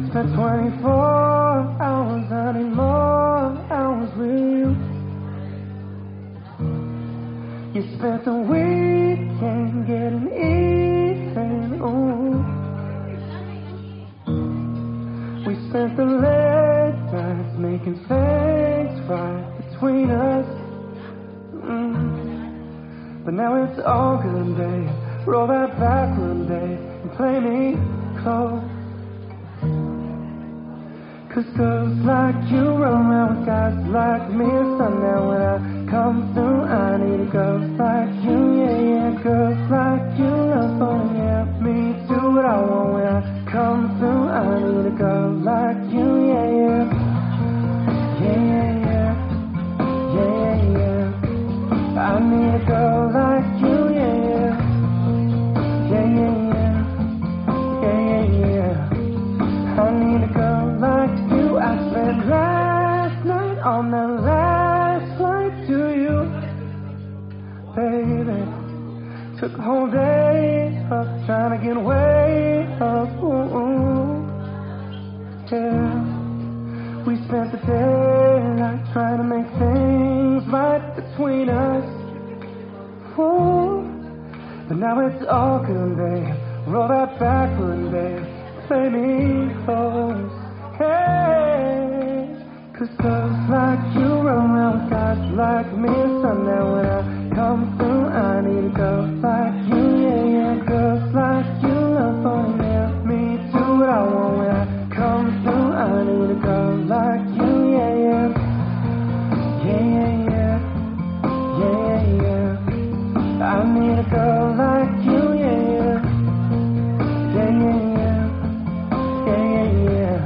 Spent 24 hours, I need more hours with you. You spent the weekend getting even, ooh. We spent the late nights making things right between us. But now it's all good, babe. Roll that back one day and play me close. 'Cause girls like you run around with guys like me. Sundown when I come through, I need girls like you, yeah, yeah. Girls like you love fun, yeah. Me do what I want when I come through. I need a girl like you, yeah, yeah. Yeah, yeah, yeah. Yeah, yeah, yeah. I need a girl like you, yeah, yeah. Yeah, yeah, yeah. Yeah, yeah, yeah. I need a girl like you. I spent last night on the last flight to you, baby. Took the whole day up trying to get way up, ooh, yeah. We spent the daylight trying to make things right between us, ooh. But now it's all good, babe. Roll that back one day, play me close, hey. 'Cause girls like you run around with guys like me. Sundown when I come through, I need a girl like you, yeah, yeah. Girls like you love fun, yeah. Me do what I want when I come through. I need a girl like you, yeah, yeah. Yeah, yeah, yeah. Yeah, yeah, yeah. I need a girl like you, yeah, yeah. Yeah, yeah, yeah. Yeah, yeah, yeah.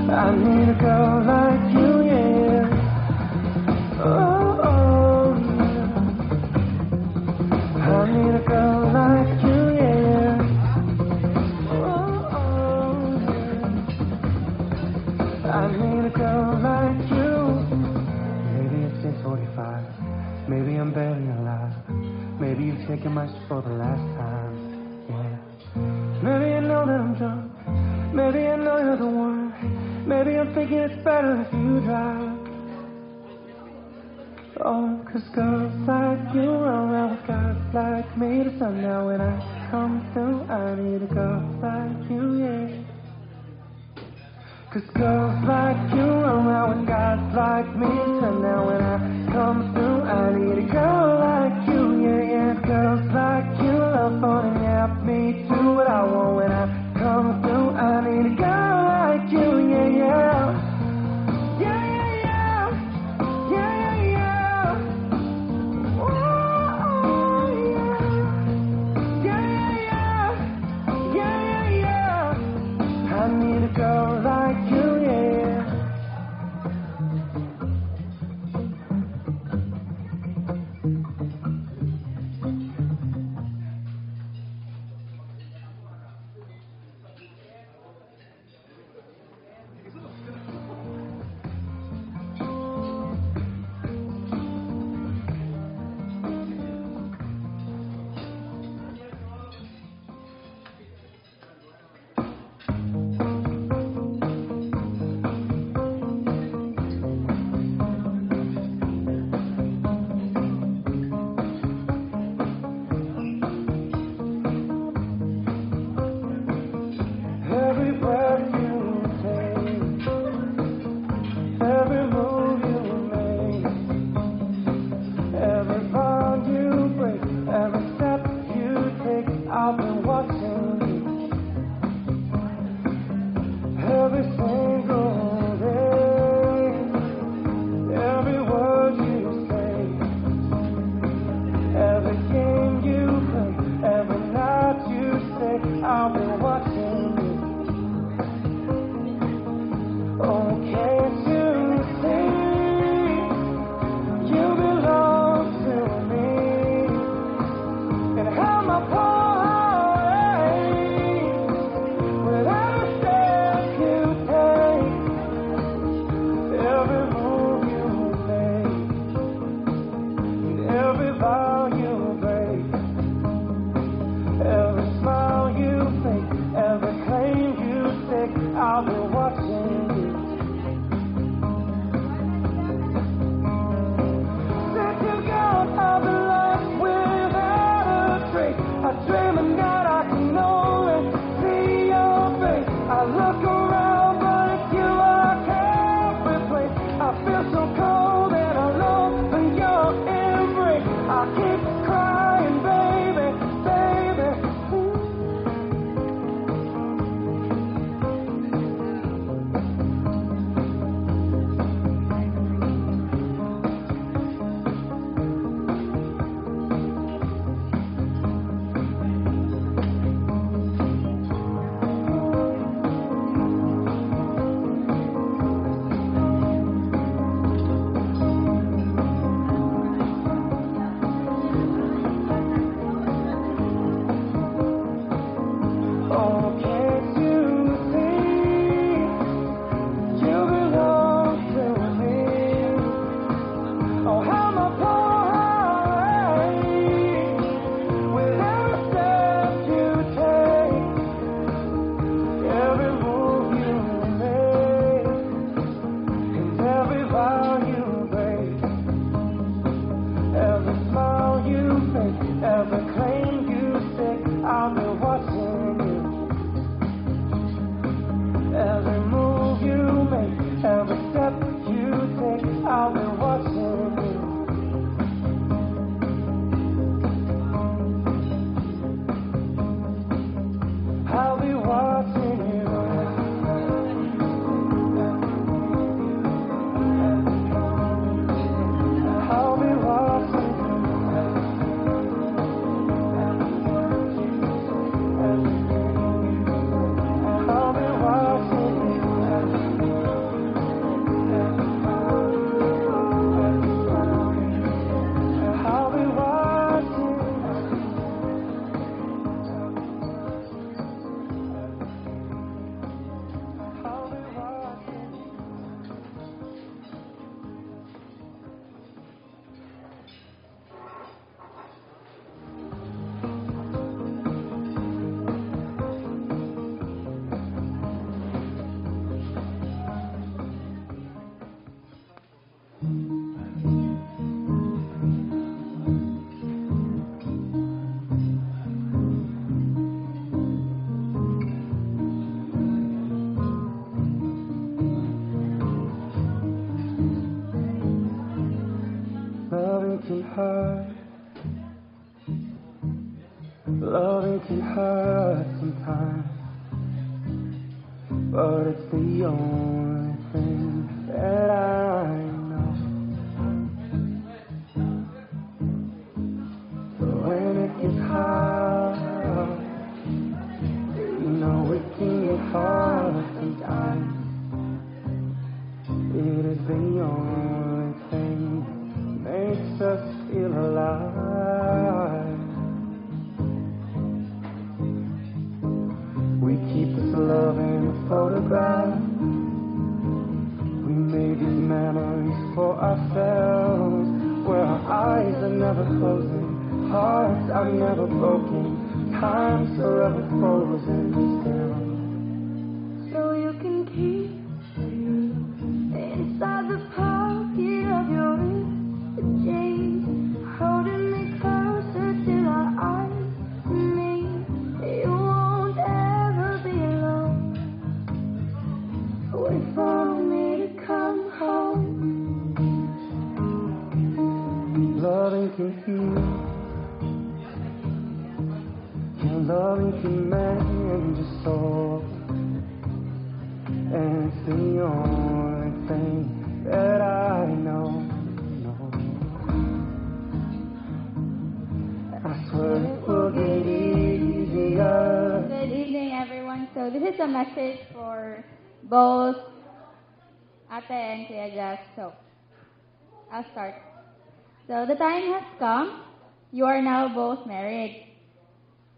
I need a girl like you, yeah. Oh, oh, yeah. I need a girl like you, yeah. Oh, oh, yeah. I need a girl like Maybe you're taking my shit for the last time. Yeah. Maybe I know that I'm drunk. Maybe I know you're the one. Maybe I'm thinking it's better if you drive. Oh, 'cause girls like you run around with guys like me. The sun now when I come through, I need a girl like you, yeah. 'Cause girls like you run around with guys like me. The sun now when I come through, I need a girl like you, yeah, yeah. Girls like you love phoning at me, do what I want when I come through. I need a girl like you, yeah, yeah. Yeah, yeah, yeah. Yeah, yeah, yeah. Oh, yeah. Yeah, yeah, yeah. Yeah, yeah, yeah. I need a girl like you, yeah. hurt. Loving can hurt sometimes, but it's the only thing that I know. But when it gets hard, you know it can get hard sometimes. It is the only thing that makes us feel alive. We keep this love in a photograph. We made these memories for ourselves, where our eyes are never closing, hearts are never broken, time's forever frozen still. So you can keep inside the pocket of your jeans, holding me closer till our eyes meet. You won't ever be alone. Wait for me to come home. Loving can heal, and loving can mend your soul, and it's the only thing that I know. I swear it will get easier. Good evening, everyone. So this is a message for both Ate and Kuya Jeff. So I'll start. So the time has come. You are now both married.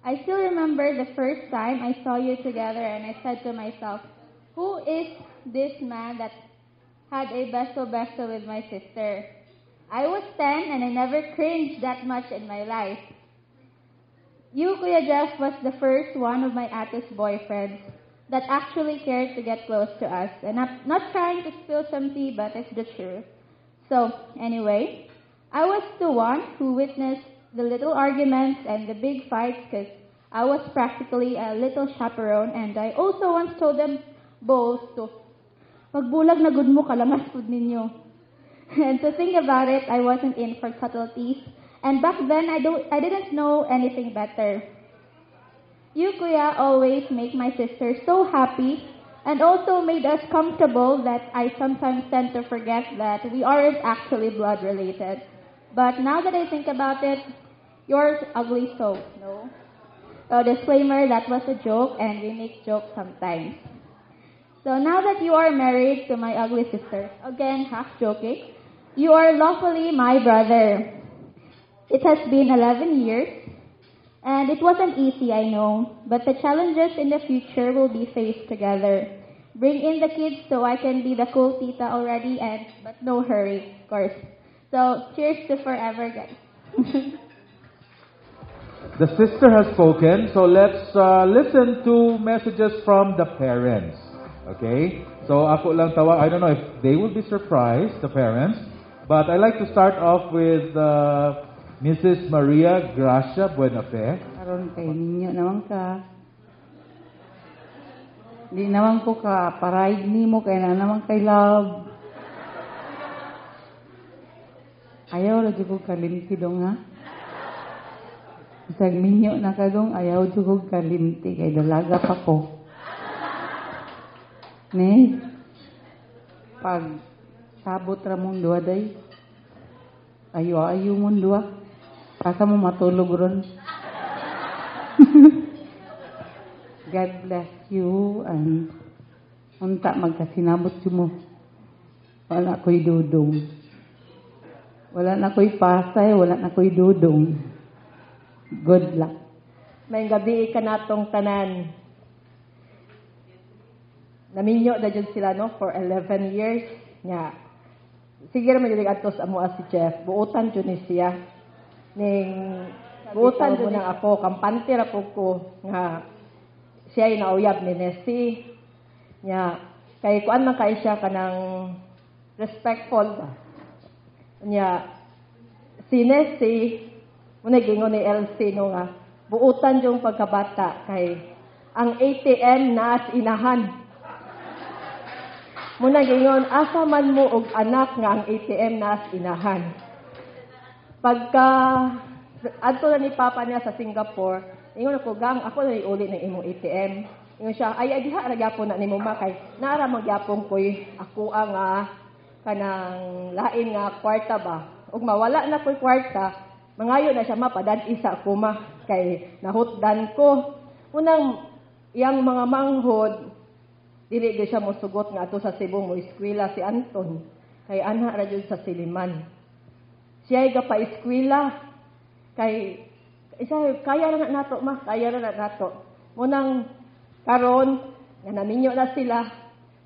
I still remember the first time I saw you together, and I said to myself, who is this man that had a beso-beso with my sister? I was 10 and I never cringed that much in my life. You, Kuya Jeff, was the first one of my ate's boyfriends that actually cared to get close to us. And I'm not trying to spill some tea, but it's the truth. So, anyway, I was the one who witnessed the little arguments and the big fights because I was practically a little chaperone, and I also once told them both to magbulag na gud mo kalangas pud ninyo. And to think about it, I wasn't in for subtleties, and back then I didn't know anything better. You, Kuya, always make my sister so happy, and also made us comfortable that I sometimes tend to forget that we aren't actually blood related. But now that I think about it, you're ugly, so no. So disclaimer, that was a joke, and we make jokes sometimes. So now that you are married to my ugly sister, again, half joking, you are lawfully my brother. It has been 11 years, and it wasn't easy, I know, but the challenges in the future will be faced together. Bring in the kids so I can be the cool tita already, but no hurry, of course. So cheers to forever, guys. The sister has spoken, so let's listen to messages from the parents. Okay? So ako lang tawag, I don't know if they will be surprised, the parents, but I like to start off with Mrs. Maria Gracia Buenafe. Karon kay ninyo naman ka. Di naman ko ka paraig nimo kay na naman kay love. Ayaw lagi ko kalimti dong ha. Isag minyo na ka dong ayaw jud ko kalimti kay dalaga pa ko. Ne? Pag sabot ra mong duwa day. Ayo mong duwa. Kasa mo matulog ron. God bless you and unta magkasinabot mo. Wala ko'y dudong. Wala na ko'y pasay, wala na ko'y dudong. Good luck. May gabi ka natong tanan. Naminyo na dyan sila, no, for 11 years. Nga. Sige naman yung atos amo si Jeff. Buutan dyan ni siya. Buutan dyan ng ako. Kampante ra po ko. Nga. Siya yung nauyab ni Nessie. Nga. Kay kuan man kay siya kanang respectful ba. Nga. Si Nessie, muna gingon ni Elsie, no nga. Buutan dyan pagkabata. Kay ang ATM na inahan. Muna gingon, asa man mo og anak nga ang ATM na inahan. Pagka adto na ni Papa niya sa Singapore, ingon ako, gang, ako na iuli ng imong ATM. Ingon siya, ay diha ra gyapon na nimo ma kay naara magyapon koy ako ang kanang lain nga kwarta ba. Ug mawala na koy kwarta, mangayo na siya mapadad isa ko ma kay nahutdan ko. Unang iyang mga manghod dili gyud siya mosugot nga ato sa Cebu mo eskwela si Anton kay anha ra jud sa Siliman. Siya ay gapa-eskwela kay isa kaya na nato ma, kaya na nato. Munang karon nga naminyo na sila.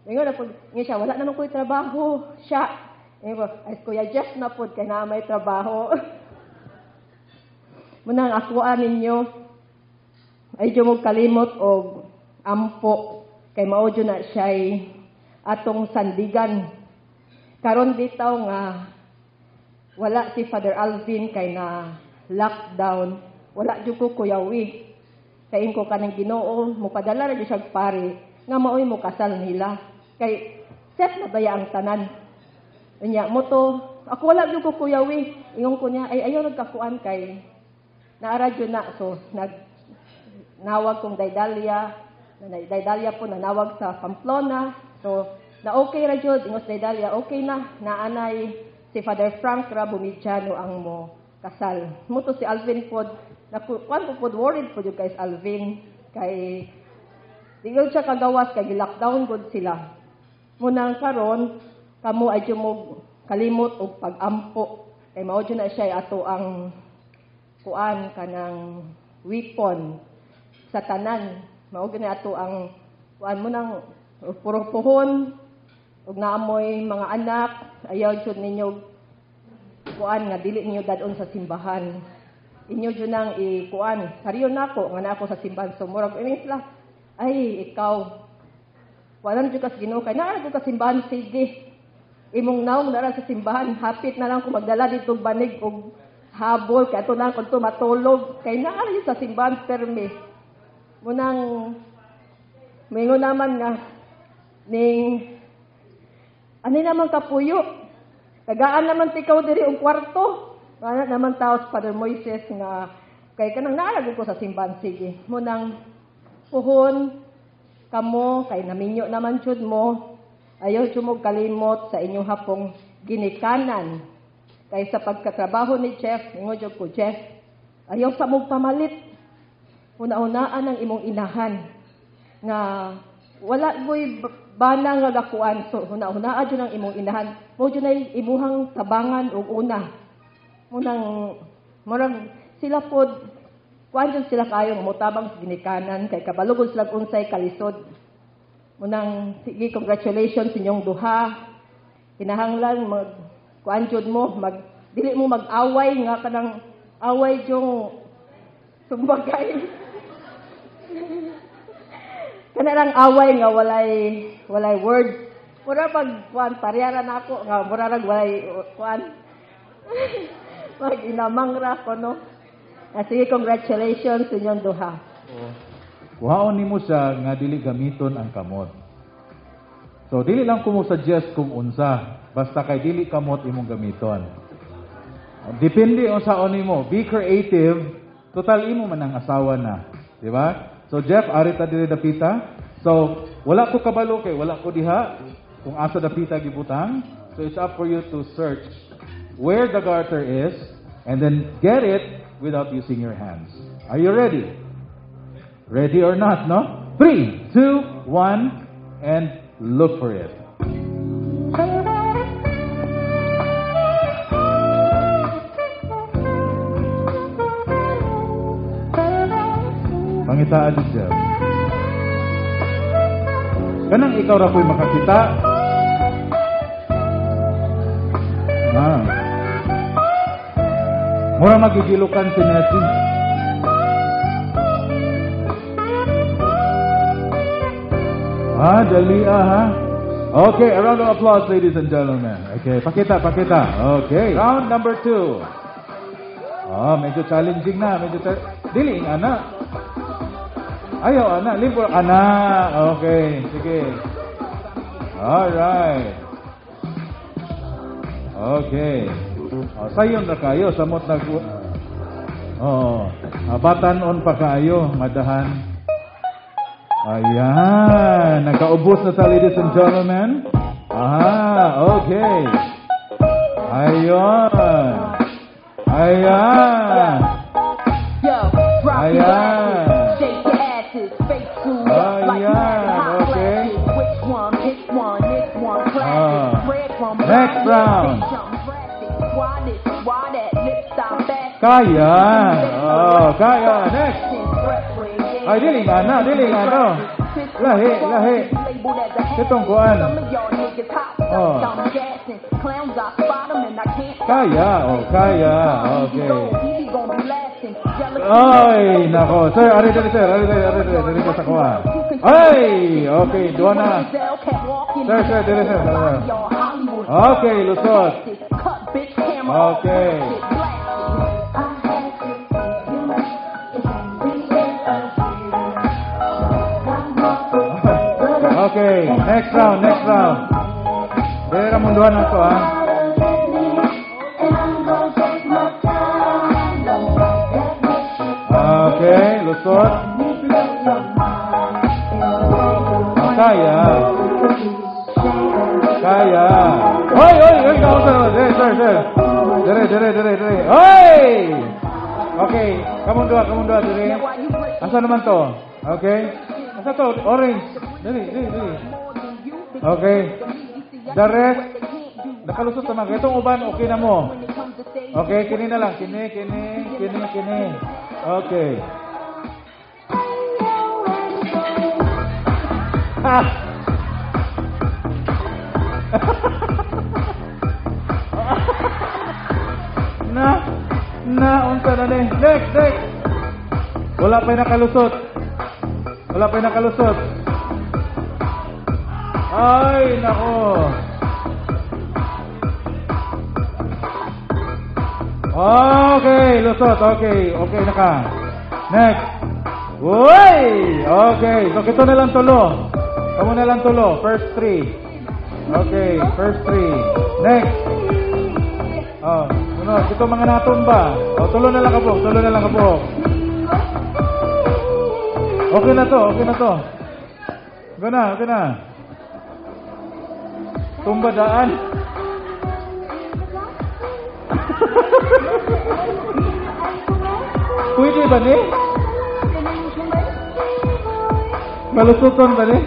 Ngayon na pud siya wala na man koy trabaho. Siya ay Kuya Jeff na pud kay na may trabaho. Munang ako ninyo ay mo kalimot og ampo kay mao jud na siya atong sandigan. Karon bitaw nga wala si Father Alvin kay na lockdown, wala jud ko kuyawi. Kay ko kanang Ginoo mo padala ra siya pare nga maoy mo kasal nila. Kay set na baya ang tanan. Unya mo to, ako wala jud ko kuyawi. Ingon ko niya ay ayaw nagkakuan kay naara jud na so nawag kong Daydalia po nanawag sa Pamplona. So na okay ra jud ingos Daydalia okay na naanay si Father Frank Rabumichano ang mo kasal. Muto si Alvin pod kuan ko pod worried pod kay Alvin kay digod siya kagawas kay lockdown gud sila. Munang karon kamo ay mo kalimot og pag-ampo kay mao jud na siya ato ang kuan kanang weapon sa tanan. Mao gani ato ang kuan mo nang puro puhon ug naamoy mga anak ayaw jud ninyo kuan nga dili ninyo dadon sa simbahan. Inyo jud nang kuan sariyo nako nga nako sa simbahan so murag sila ay ikaw walang jud kas Ginoo kay naa jud ka simbahan sige imong naong nara sa simbahan hapit na lang ko magdala dito banig og habol kay ato na kun matulog kay naa jud sa simbahan permi. Munang mingo naman nga ning ani naman kapuyo tagaan naman tikaw diri og kwarto ana naman taos Father Moises nga kay kanang naalagod ko sa simbahan sige munang puhon kamo kay naminyo naman jud mo ayaw jud mo kalimot sa inyong hapong ginikanan kay sa pagkatrabaho ni Jeff ingon jud ko Jeff ayaw sa mong pamalit una-unaan ang imong inahan nga wala goy bana nga gakuan so una-unaan jud ang imong inahan mo jud ay imuhang tabangan og una munang murag sila pod kuan jud sila kayo motabang sa ginikanan kay kabalugod sila unsay kalisod munang sige congratulations sa inyong duha kinahanglan mag kuan jud mo mag dili mo mag-away nga kanang away jung sumbagay kanang away nga walay words mura pag kuan pariyara na ako nga mura rag walay kuan mag inamang ra ko no. Sige congratulations sa inyong duha. Kuhaon nimo siya nga dili gamiton ang kamot. So dili lang ko mo suggest kung unsa basta kay dili kamot imong gamiton. Depende unsa nimo. Be creative. Total imo man ang asawa na, di ba? So Jeff, ari ta diri dapita. So wala ko kabalo kay wala ko diha kung asa dapita gibutang. So it's up for you to search where the garter is and then get it without using your hands. Are you ready? Ready or not, no? 3, 2, 1, and look for it. Pangitaan siya. Kanang ikaw ra ko'y makakita. Mura magigilukan si Nessie. Dali ha. Okay, a round of applause, ladies and gentlemen. Okay, pakita. Okay, round number 2. Medyo challenging na. Dili, ana. Ayaw, ana. Limpor, ana. Okay, sige. Alright. Okay. Sayon na kayo, samot nag... batanon pa kayo, madahan. Ayan, nakaubos na sa ladies and gentlemen. Okay. Ayan. Ayan. Ayan. Okay. Next round. Kaya. Kaya. Next. Ay, dili nga na. Lahi. Itong kuan. Kaya. Kaya. Okay. Ay, nako. Sir, ari ka sa kuan. Ay, okay. Dua na. Sir, dili, sir. Okay, lusot. Okay. Okay, next round. Dili ra munduhan na to, ha. Okay, lusot. Kaya. Hoy, sir. Dire. Hoy! Okay, kamong dua dire. Asa naman to? Okay. Asa to? Orange. Dili. Okay. The rest, nakalusot naman. Itong uban, okay na mo. Okay, kini na lang. Kini. Okay. Unsa na ni? Next. Wala pa nakalusot. Ay, nako. Okay, lusot. Okay na ka. Next. Uy! Okay, so kito na lang tulo. Kamu na lang tulo. First 3. Okay, first 3. Next. Sunod. Ito mga natumba. Tulo na lang kabok. Okay na to. Okay na. Tumba daan. Pwede ba ni? Malusuton ba ni?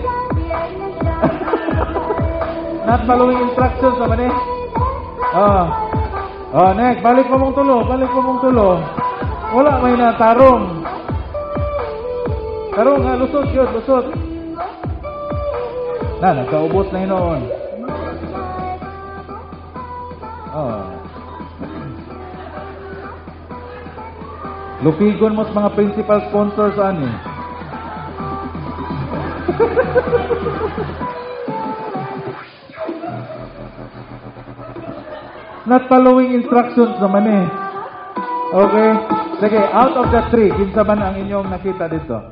Not following instructions naman eh. Next. Balik mo mong tulo. Wala may natarong. Tarong nga, lusot. Nagkaubos na yun. Lupigon mo sa mga principal sponsors ani. Not following instructions naman eh. Okay. Sige, out of the 3, kinsa man ang inyong nakita dito?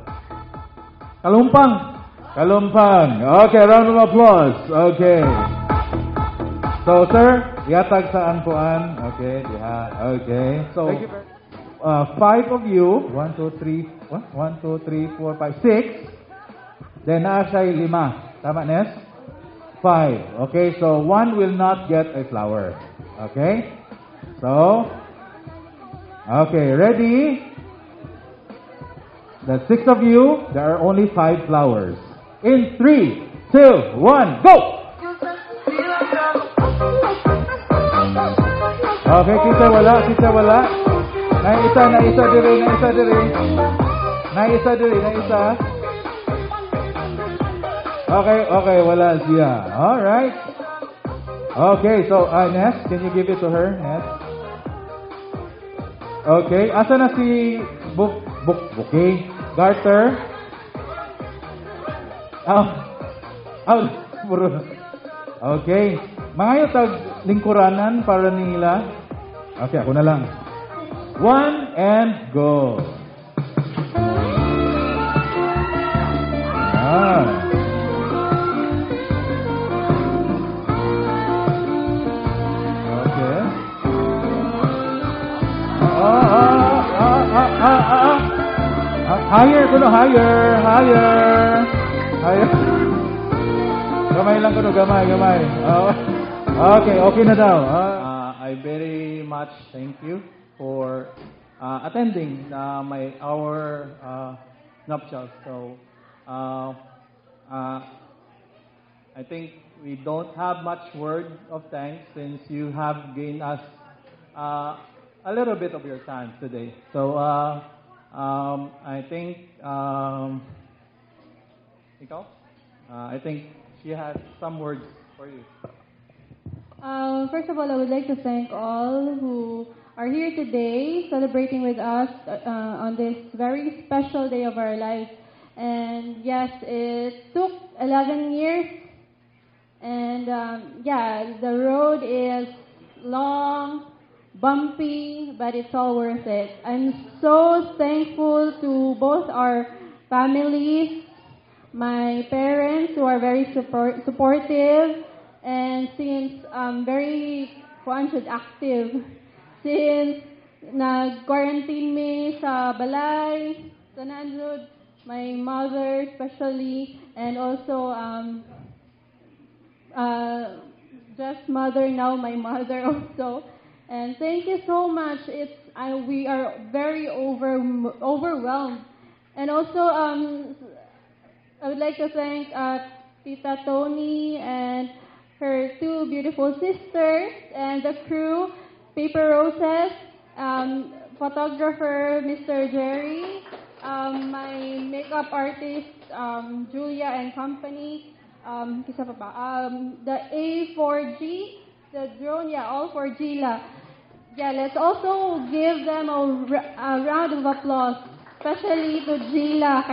Kalumpang. Okay, round of applause. Okay. So, sir, yatag sa angkuan. Okay, diha. Okay. So, 5 of you. 1, 2, 3, 4, 5, 6. Then, naasay 5. Tama, Nes? 5. Okay, so 1 will not get a flower. Okay? So, okay, ready? The 6 of you, there are only 5 flowers. In 3, 2, 1, go! Okay, kita wala. Naisa diri. Okay, wala siya. All right. Okay, so Ness, can you give it to her, Ness? Okay, asa na si okay, Garter? Okay, mga yung tag lingkuranan para nila. Okay, ako na lang. 1 and go. Higher, kuno, higher. Gamay lang kuno, gamay. Okay na daw. I very much thank you for attending our nuptials. So, I think we don't have much word of thanks since you have given us a little bit of your time today. So, I think I think she has some words for you. First of all, I would like to thank all who are here today celebrating with us on this very special day of our life. And yes, it took 11 years. And the road is long, bumpy, but it's all worth it. I'm so thankful to both our families, my parents who are very supportive, and since very active, since nag-quarantine me sa balay, sa Nanjud, my mother especially, and also just mother now, my mother also. And thank you so much. We are very overwhelmed. And also, I would like to thank Tita Tony and her two beautiful sisters and the crew, Paper Roses, photographer Mr. Jerry, my makeup artist Julia and company, the A4G, the drone, all for Gila. Let's also give them a round of applause, especially to Gila.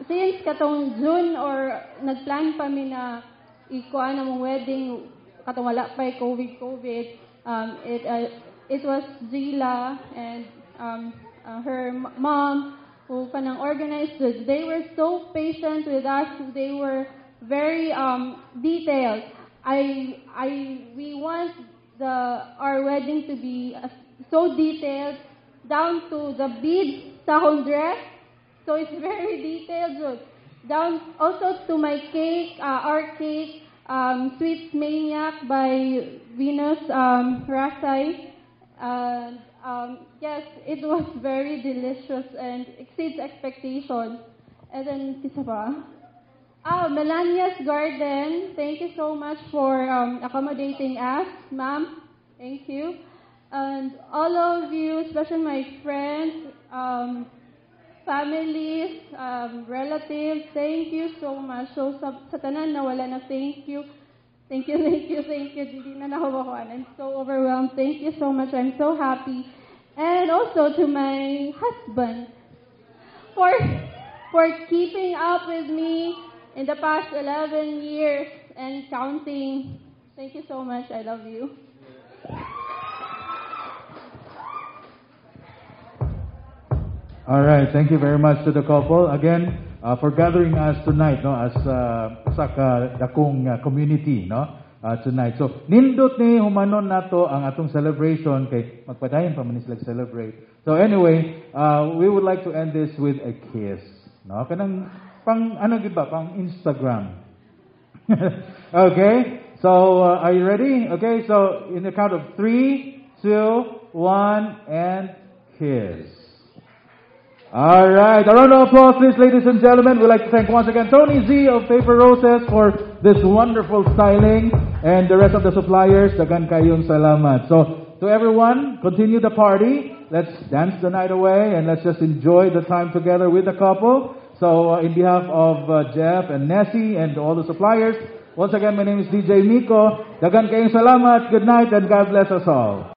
Since katong June or nagplan pa mi na ikuan among wedding katong wala pa COVID. It was Gila and her mom who kanang organized it. They were so patient with us. They were very detailed. We want our wedding to be so detailed down to the beads sa akong dress. So it's very detailed. Down also to my cake, our cake, Sweet Maniac by Venus Rasay. Yes, it was very delicious and exceeds expectations. And then, isa pa? Melania's Garden. Thank you so much for accommodating us, ma'am. Thank you. And all of you, especially my friends, families, relatives, thank you so much. So, sa tanan na wala na thank you. Thank you. Hindi na nahawakan. I'm so overwhelmed. Thank you so much. I'm so happy. And also to my husband for keeping up with me in the past 11 years and counting. Thank you so much. I love you. All right, thank you very much to the couple again for gathering us tonight, no, as sa dakong community, no, tonight. So nindot ni humanon nato ang atong celebration kay magpadayon pa man sila celebrate. So anyway, we would like to end this with a kiss, no, kanang pang ano gid ba, pang Instagram. Okay, so are you ready? Okay, so in the count of 3, 2, 1, and kiss. All right, a round of applause, please, ladies and gentlemen. We'd like to thank once again Tony Z of Paper Roses for this wonderful styling and the rest of the suppliers. Dagan kayong salamat. So, to everyone, continue the party. Let's dance the night away and let's just enjoy the time together with the couple. So, in behalf of Jeff and Nessie and all the suppliers, once again, my name is DJ Miko. Dagan kayong salamat. Good night and God bless us all.